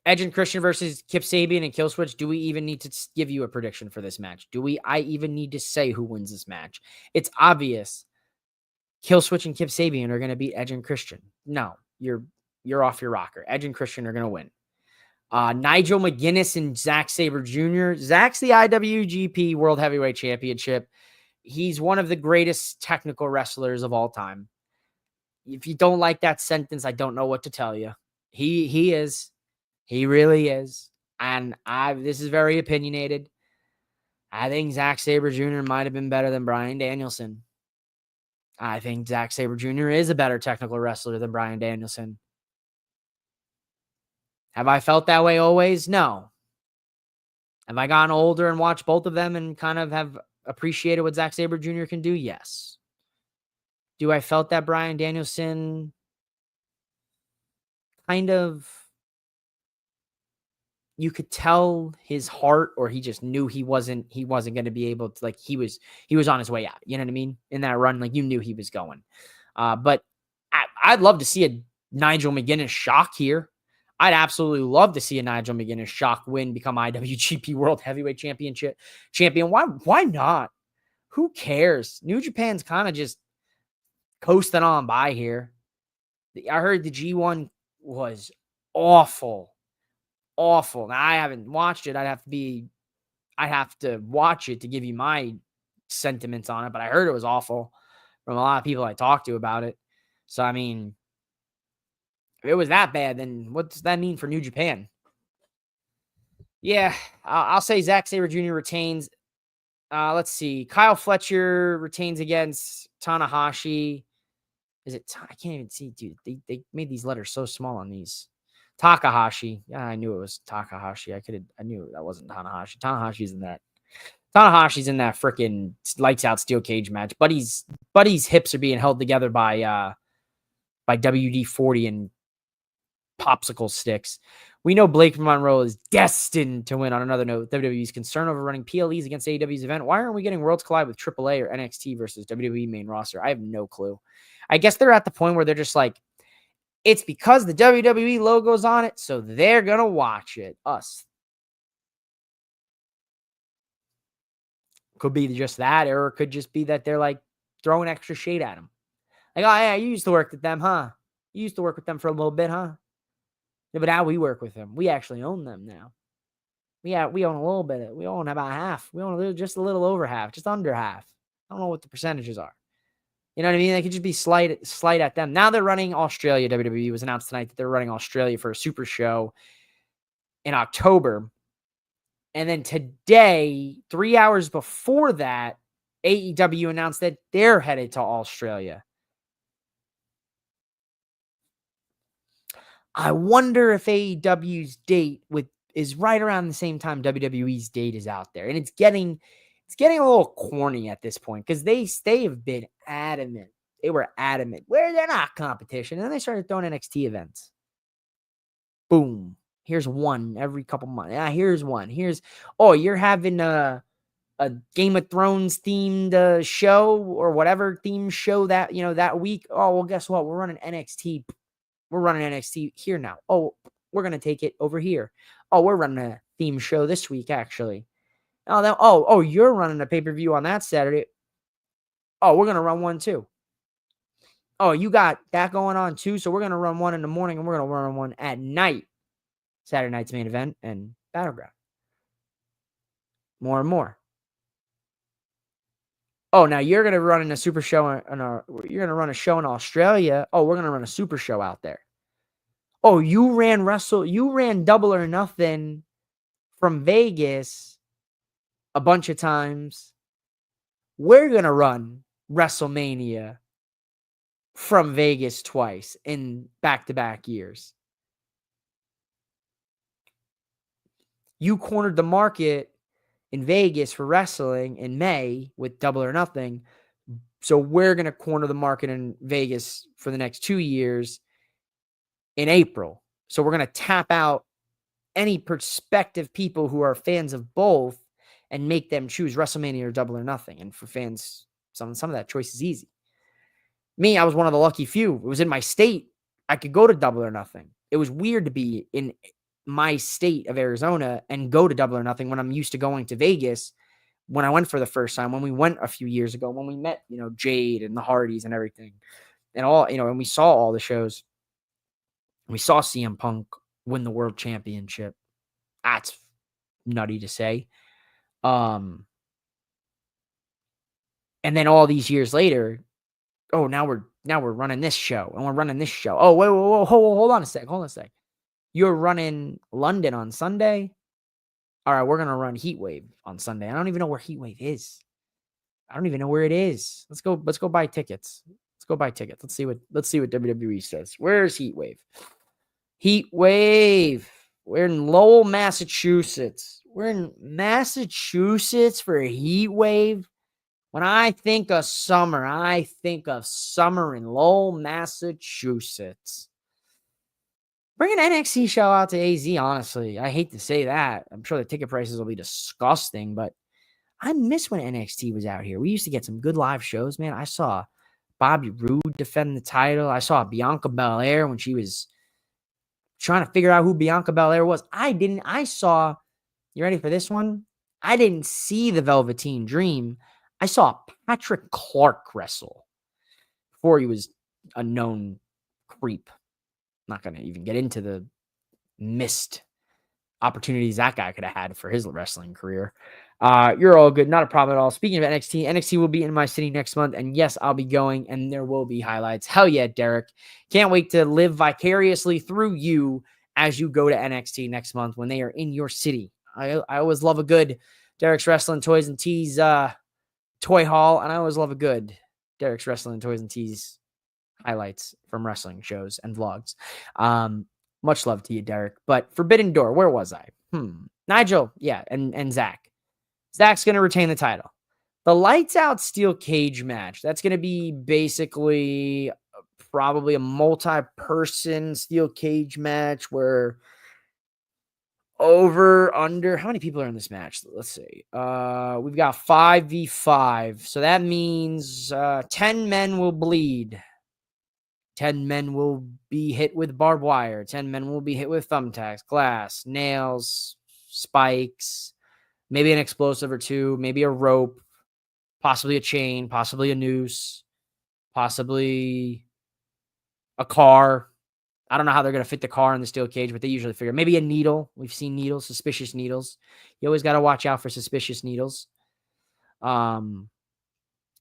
Edge and Christian versus Kip Sabian and Killswitch. Do we even need to give you a prediction for this match? I even need to say who wins this match? It's obvious. Killswitch and Kip Sabian are going to beat Edge and Christian. No, you're off your rocker. Edge and Christian are going to win. Nigel McGuinness and Zack Sabre Jr. Zack's the IWGP World Heavyweight Championship. He's one of the greatest technical wrestlers of all time. If you don't like that sentence, I don't know what to tell you. He is. He really is. And this is very opinionated. I think Zack Sabre Jr. might have been better than Bryan Danielson. I think Zack Sabre Jr. is a better technical wrestler than Bryan Danielson. Have I felt that way always? No. Have I gotten older and watched both of them and kind of have appreciated what Zack Sabre Jr. can do? Yes. Do I felt that Bryan Danielson kind of, you could tell his heart, or he just knew he wasn't going to be able to, like, he was on his way out. You know what I mean? In that run, like, you knew he was going. But I'd love to see a Nigel McGuinness shock here. I'd absolutely love to see a Nigel McGuinness shock win, become IWGP World Heavyweight Champion. Why not? Who cares? New Japan's kind of just coasting on by here. I heard the G1 was awful. Now, I haven't watched it. I'd have to watch it to give you my sentiments on it, but I heard it was awful from a lot of people I talked to about it. So, I mean, if it was that bad, then what does that mean for New Japan? Yeah, I'll say Zack Sabre Jr. retains. Let's see. Kyle Fletcher retains against Tanahashi. Is it? I can't even see, dude. They made these letters so small on these. Takahashi. Yeah, I knew it was Takahashi. I knew that wasn't Tanahashi. Tanahashi's in that freaking lights out steel cage match. Buddy's hips are being held together by WD-40 and popsicle sticks. We know Blake Monroe is destined to win. On another note, WWE's concern over running PLEs against AEW's event. Why aren't we getting Worlds Collide with AAA or NXT versus WWE main roster? I have no clue. I guess they're at the point where they're just like, it's because the WWE logo's on it, so they're going to watch it. Us. Could be just that, or it could just be that they're like throwing extra shade at them. Like, oh, yeah, you used to work with them, huh? You used to work with them for a little bit, huh? Yeah, but now we work with them. We actually own them now. We own a little bit. We own about half. We own just a little over half, just under half. I don't know what the percentages are. You know what I mean? They could just be slight at them. Now they're running Australia. WWE was announced tonight that they're running Australia for a super show in October. And then today, 3 hours before that, AEW announced that they're headed to Australia. I wonder if AEW's date is right around the same time WWE's date is out there. And it's getting a little corny at this point because they have been adamant. They were adamant where they're not competition. And then they started throwing NXT events. Boom. Here's one every couple months. Here's one. You're having a Game of Thrones themed show or whatever theme show that week. Oh, well, guess what? We're running NXT. We're running NXT here now. Oh, we're going to take it over here. Oh, we're running a theme show this week, actually. You're running a pay-per-view on that Saturday. Oh, we're going to run one too. Oh, you got that going on too. So we're going to run one in the morning and we're going to run one at night. Saturday night's main event and Battleground. More and more. Oh, now you're gonna run in a super show you're gonna run a show in Australia. Oh, we're gonna run a super show out there. Oh, you ran Double or Nothing from Vegas a bunch of times. We're gonna run WrestleMania from Vegas twice in back-to-back years. You cornered the market in Vegas for wrestling in May with Double or Nothing. So we're going to corner the market in Vegas for the next 2 years in April. So we're going to tap out any prospective people who are fans of both and make them choose WrestleMania or Double or Nothing. And for fans, some of that choice is easy. Me, I was one of the lucky few. It was in my state. I could go to Double or Nothing. It was weird to be in my state of Arizona and go to Double or Nothing when I'm used to going to Vegas. When I went for the first time, when we went a few years ago, when we met, Jade and the Hardys and everything, and all, and we saw all the shows. We saw CM Punk win the world championship. That's nutty to say. And then all these years later, oh, now we're running this show and we're running this show. Oh, wait, hold on a sec. You're running London on Sunday. All right, we're gonna run Heatwave on Sunday. I don't even know where Heatwave is. I don't even know where it is. Let's go buy tickets. Let's see what WWE says. Where's Heatwave? Heatwave. We're in Lowell, Massachusetts. We're in Massachusetts for Heatwave. When I think of summer in Lowell, Massachusetts. Bring an NXT show out to AZ, honestly. I hate to say that. I'm sure the ticket prices will be disgusting, but I miss when NXT was out here. We used to get some good live shows, man. I saw Bobby Roode defend the title. I saw Bianca Belair when she was trying to figure out who Bianca Belair was. You ready for this one? I didn't see the Velveteen Dream. I saw Patrick Clark wrestle before he was a known creep. Not going to even get into the missed opportunities that guy could have had for his wrestling career. You're all good. Not a problem at all. Speaking of NXT will be in my city next month. And yes, I'll be going and there will be highlights. Hell yeah, Derek. Can't wait to live vicariously through you as you go to NXT next month when they are in your city. I always love a good Derek's Wrestling Toys and Tees toy haul. And I always love a good Derek's Wrestling Toys and Tees highlights from wrestling shows and vlogs. Much love to you, Derek. But Forbidden Door, where was I? Nigel, yeah, and Zach. Zach's going to retain the title. The Lights Out Steel Cage match, that's going to be basically probably a multi-person steel cage match where over, under, how many people are in this match? Let's see. We've got 5v5. So that means 10 men will bleed. 10 men will be hit with barbed wire. 10 men will be hit with thumbtacks, glass, nails, spikes, maybe an explosive or two, maybe a rope, possibly a chain, possibly a noose, possibly a car. I don't know how they're going to fit the car in the steel cage, but they usually figure maybe a needle. We've seen needles, suspicious needles. You always got to watch out for suspicious needles.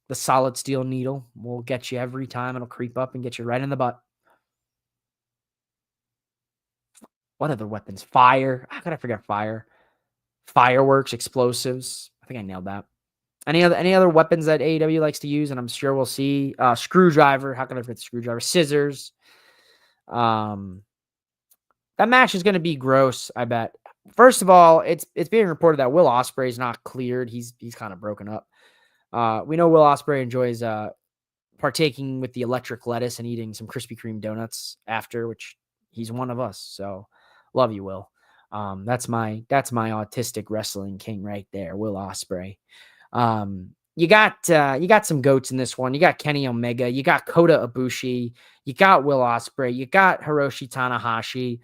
The solid steel needle will get you every time. It'll creep up and get you right in the butt. What other weapons? Fire. How could I forget fire? Fireworks, explosives. I think I nailed that. Any other weapons that AEW likes to use, and I'm sure we'll see. Screwdriver. How can I forget the screwdriver? Scissors. That match is going to be gross, I bet. First of all, it's being reported that Will Ospreay is not cleared. He's kind of broken up. We know Will Ospreay enjoys partaking with the electric lettuce and eating some Krispy Kreme donuts after, which he's one of us. So love you, Will. That's my autistic wrestling king right there, Will Ospreay. You got some goats in this one. You got Kenny Omega. You got Kota Ibushi. You got Will Ospreay. You got Hiroshi Tanahashi.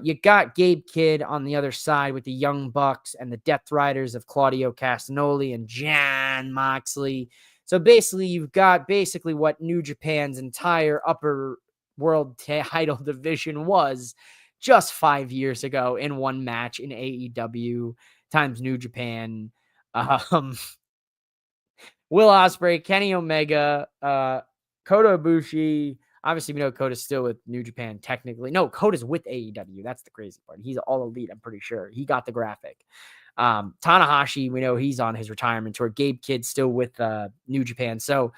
You got Gabe Kidd on the other side with the Young Bucks and the Death Riders of Claudio Castagnoli and Jon Moxley. So basically, you've got what New Japan's entire upper world title division was just 5 years ago in one match in AEW times New Japan. Will Ospreay, Kenny Omega, Kota Ibushi. Obviously, we know Kota's still with New Japan technically. No, Kota's with AEW. That's the crazy part. He's all elite, I'm pretty sure. He got the graphic. Tanahashi, we know he's on his retirement tour. Gabe Kidd's still with New Japan. So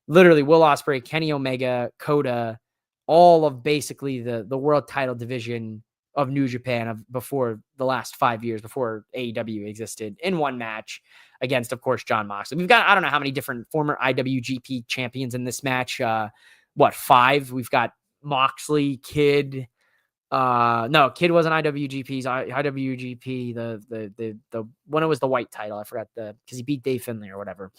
literally Will Ospreay, Kenny Omega, Kota, all of basically the world title division of New Japan of before the last 5 years, before AEW existed, in one match against, of course, Jon Moxley. We've got, I don't know how many different former IWGP champions in this match. 5? We've got Moxley, Kidd. No, Kidd wasn't IWGP's. IWGP, the when it was the white title, I forgot because he beat Dave Finlay or whatever.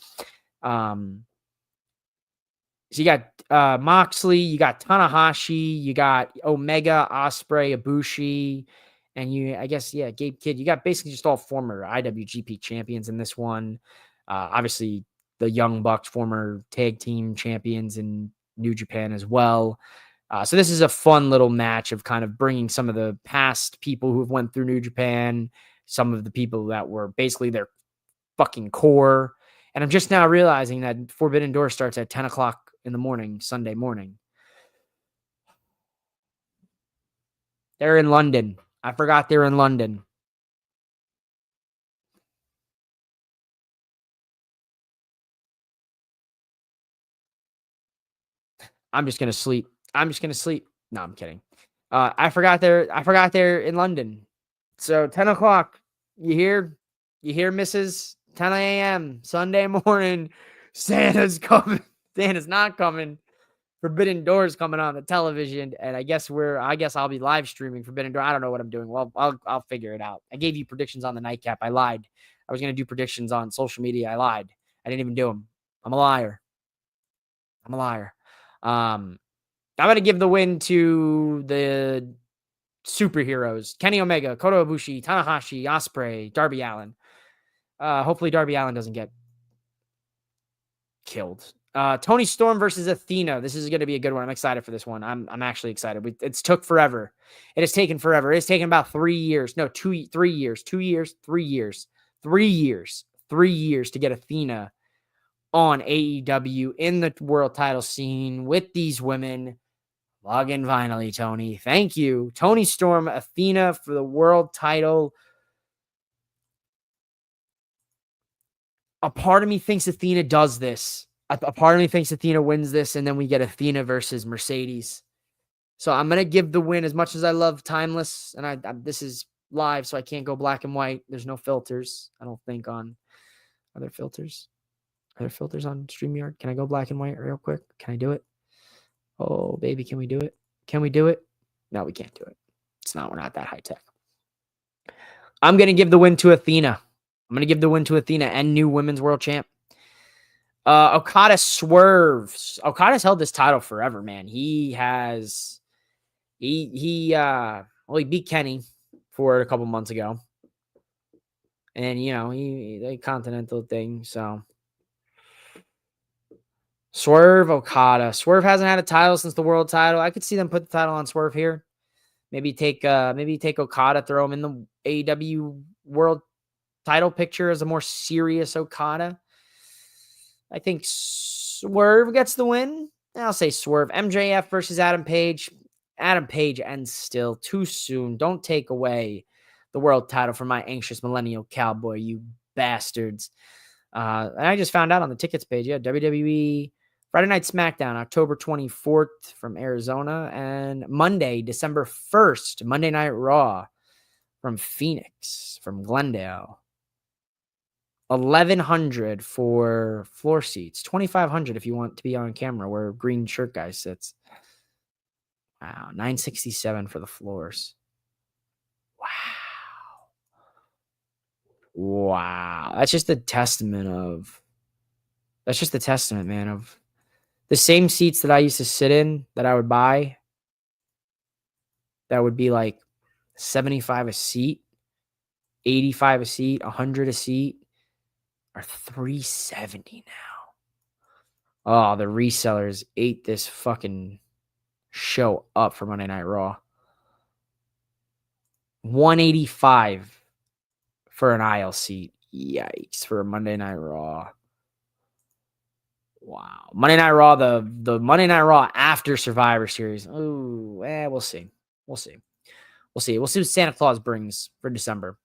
So you got Moxley, you got Tanahashi, you got Omega, Ospreay, Ibushi, and Gabe Kidd. You got basically just all former IWGP champions in this one. Obviously, the Young Bucks, former tag team champions in New Japan as well. So this is a fun little match of kind of bringing some of the past people who have went through New Japan, some of the people that were basically their fucking core. And I'm just now realizing that Forbidden Door starts at 10 o'clock in the morning, Sunday morning. They're in London. I forgot they're in London. I'm just gonna sleep. No, I'm kidding. I forgot they're in London. So 10 o'clock. You hear, Mrs. 10 a.m. Sunday morning. Santa's coming. Santa's not coming. Forbidden Doors coming on the television, and I guess I'll be live streaming Forbidden Door. I don't know what I'm doing. Well, I'll figure it out. I gave you predictions on the nightcap. I lied. I was gonna do predictions on social media. I lied. I didn't even do them. I'm a liar. I'm gonna give the win to the superheroes: Kenny Omega, Kota Ibushi, Tanahashi, Ospreay, Darby Allin. Hopefully Darby Allin doesn't get killed. Toni Storm versus Athena. This is going to be a good one. I'm excited for this one. I'm actually excited. It's took forever. It has taken forever. It's taken about 3 years. No, 3 years. 2 years. 3 years. 3 years. 3 years to get Athena on AEW in the world title scene with these women. Log in finally, Tony. Thank you. Toni Storm, Athena for the world title. A part of me thinks Athena does this. A part of me thinks Athena wins this, and then we get Athena versus Mercedes. So I'm going to give the win, as much as I love Timeless, and this is live, so I can't go black and white. There's no filters, I don't think, on... Are there filters? Are there filters on StreamYard? Can I go black and white real quick? Can I do it? Oh, baby, can we do it? Can we do it? No, we can't do it. We're not that high tech. I'm going to give the win to Athena. And new women's world champ. Okada swerves. Okada's held this title forever, man. He beat Kenny for it a couple months ago. And, the Continental thing, so. Swerve, Okada. Swerve hasn't had a title since the world title. I could see them put the title on Swerve here. Maybe take Okada, throw him in the AEW world title picture as a more serious Okada. I think Swerve gets the win. I'll say Swerve. MJF versus Adam Page. Adam Page ends still. Too soon. Don't take away the world title from my anxious millennial cowboy, you bastards. And I just found out on the tickets page, WWE Friday Night Smackdown, October 24th from Arizona, and Monday, December 1st, Monday Night Raw from Phoenix, from Glendale. $1,100 for floor seats. $2,500 if you want to be on camera where green shirt guy sits. Wow, $967 for the floors. Wow. That's just a testament, man, of the same seats that I used to sit in that I would buy. That would be like $75 a seat, $85 a seat, $100 a seat. Are $370 now. Oh, the resellers ate this fucking show up for Monday Night Raw. $185 for an aisle seat. Yikes, for a Monday Night Raw. Wow. Monday Night Raw, the Monday Night Raw after Survivor Series. Oh, we'll see. We'll see. We'll see. We'll see what Santa Claus brings for December.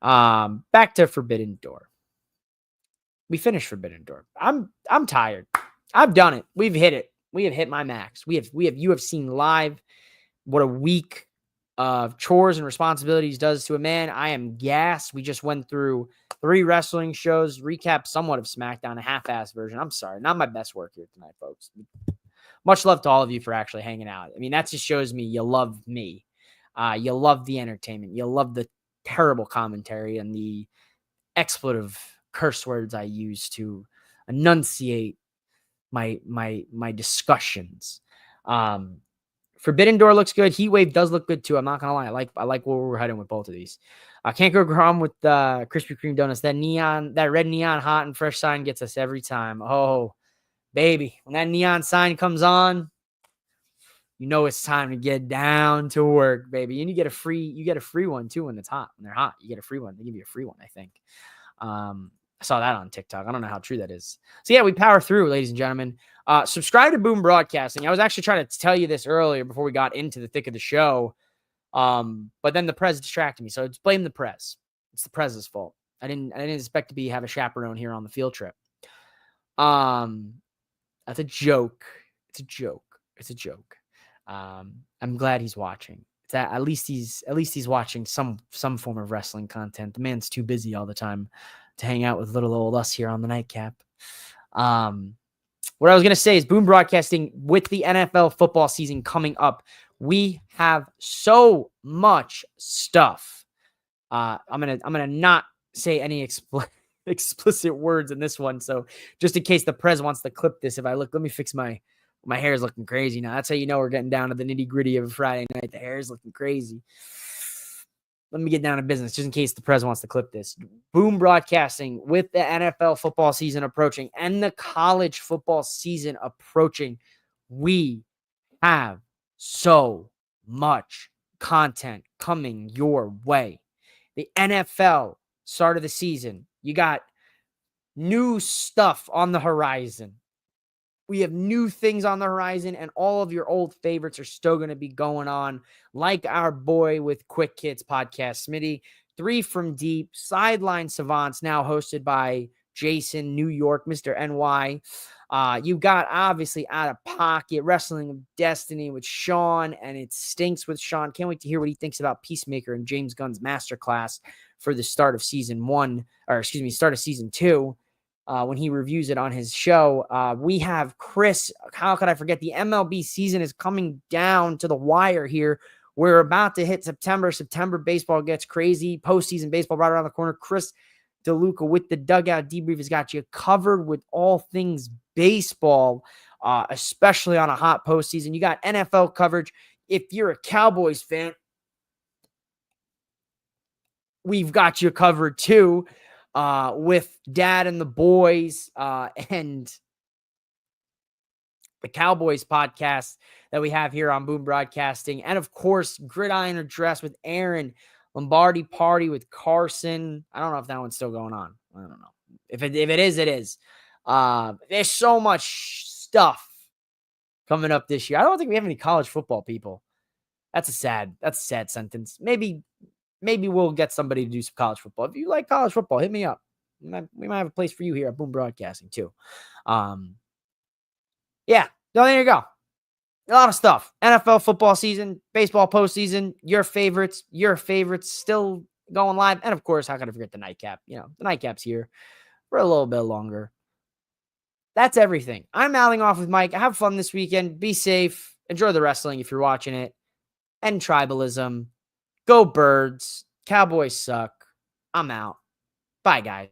Back to Forbidden Door. We finished Forbidden Door. I'm tired. I've done it. We've hit it. We have hit my max. You have seen live what a week of chores and responsibilities does to a man. I am gassed. We just went through 3 wrestling shows, recap somewhat of Smackdown, a half-ass version. I'm sorry, not my best work here tonight, folks. Much love to all of you for actually hanging out. I mean, that just shows me you love me. You love the entertainment. You love the terrible commentary and the expletive curse words I use to enunciate my discussions. Forbidden Door looks good. Heat Wave does look good too. I'm not gonna lie. I like where we're heading with both of these. Can't go wrong with Krispy Kreme donuts. That red neon hot and fresh sign gets us every time. Oh, baby, when that neon sign comes on, you know it's time to get down to work, baby. And you get a free one too when it's hot. When they're hot, you get a free one. They give you a free one, I think. I saw that on TikTok. I don't know how true that is. So yeah, we power through, ladies and gentlemen. Subscribe to Boom Broadcasting. I was actually trying to tell you this earlier before we got into the thick of the show. But then the Prez distracted me. So it's blame the Prez. It's the Prez's fault. I didn't expect to have a chaperone here on the field trip. That's a joke. It's a joke. I'm glad he's watching. At least he's watching some form of wrestling content. The man's too busy all the time to hang out with little old us here on the Nightcap. What I was going to say is Boom Broadcasting, with the NFL football season coming up, we have so much stuff. I'm gonna not say any explicit words in this one. So just in case the Prez wants to clip this, let me fix my hair is looking crazy now. That's how you know we're getting down to the nitty gritty of a Friday night. The hair is looking crazy. Let me get down to business just in case the Prez wants to clip this. Boom Broadcasting, with the NFL football season approaching and the college football season approaching, we have so much content coming your way. The NFL start of the season, you got new stuff on the horizon. We have new things on the horizon, and all of your old favorites are still going to be going on, like our boy with Quick Hits podcast, Smitty, 3 from Deep, Sideline Savants, now hosted by Jason, New York, Mr. NY. You got, obviously, Out of Pocket, Wrestling of Destiny with Sean, and it stinks with Sean. Can't wait to hear what he thinks about Peacemaker and James Gunn's masterclass for the start of season 2. When he reviews it on his show. We have Chris. How could I forget? The MLB season is coming down to the wire here. We're about to hit September. September baseball gets crazy. Postseason baseball right around the corner. Chris DeLuca with the Dugout Debrief has got you covered with all things baseball, especially on a hot postseason. You got NFL coverage. If you're a Cowboys fan, we've got you covered too. With Dad and the Boys, and the Cowboys podcast that we have here on Boom Broadcasting. And of course, Gridiron Address with Aaron, Lombardi Party with Carson. I don't know if that one's still going on. I don't know. If it is, it is. There's so much stuff coming up this year. I don't think we have any college football people. That's a sad sentence. Maybe we'll get somebody to do some college football. If you like college football, hit me up. We might have a place for you here at Boom Broadcasting too. Yeah, so there you go. A lot of stuff. NFL football season, baseball postseason, your favorites still going live. And of course, how could I forget the Nightcap? The Nightcap's here for a little bit longer. That's everything. I'm mouthing off with Mike. Have fun this weekend. Be safe. Enjoy the wrestling if you're watching it. End tribalism. Go Birds. Cowboys suck. I'm out. Bye, guys.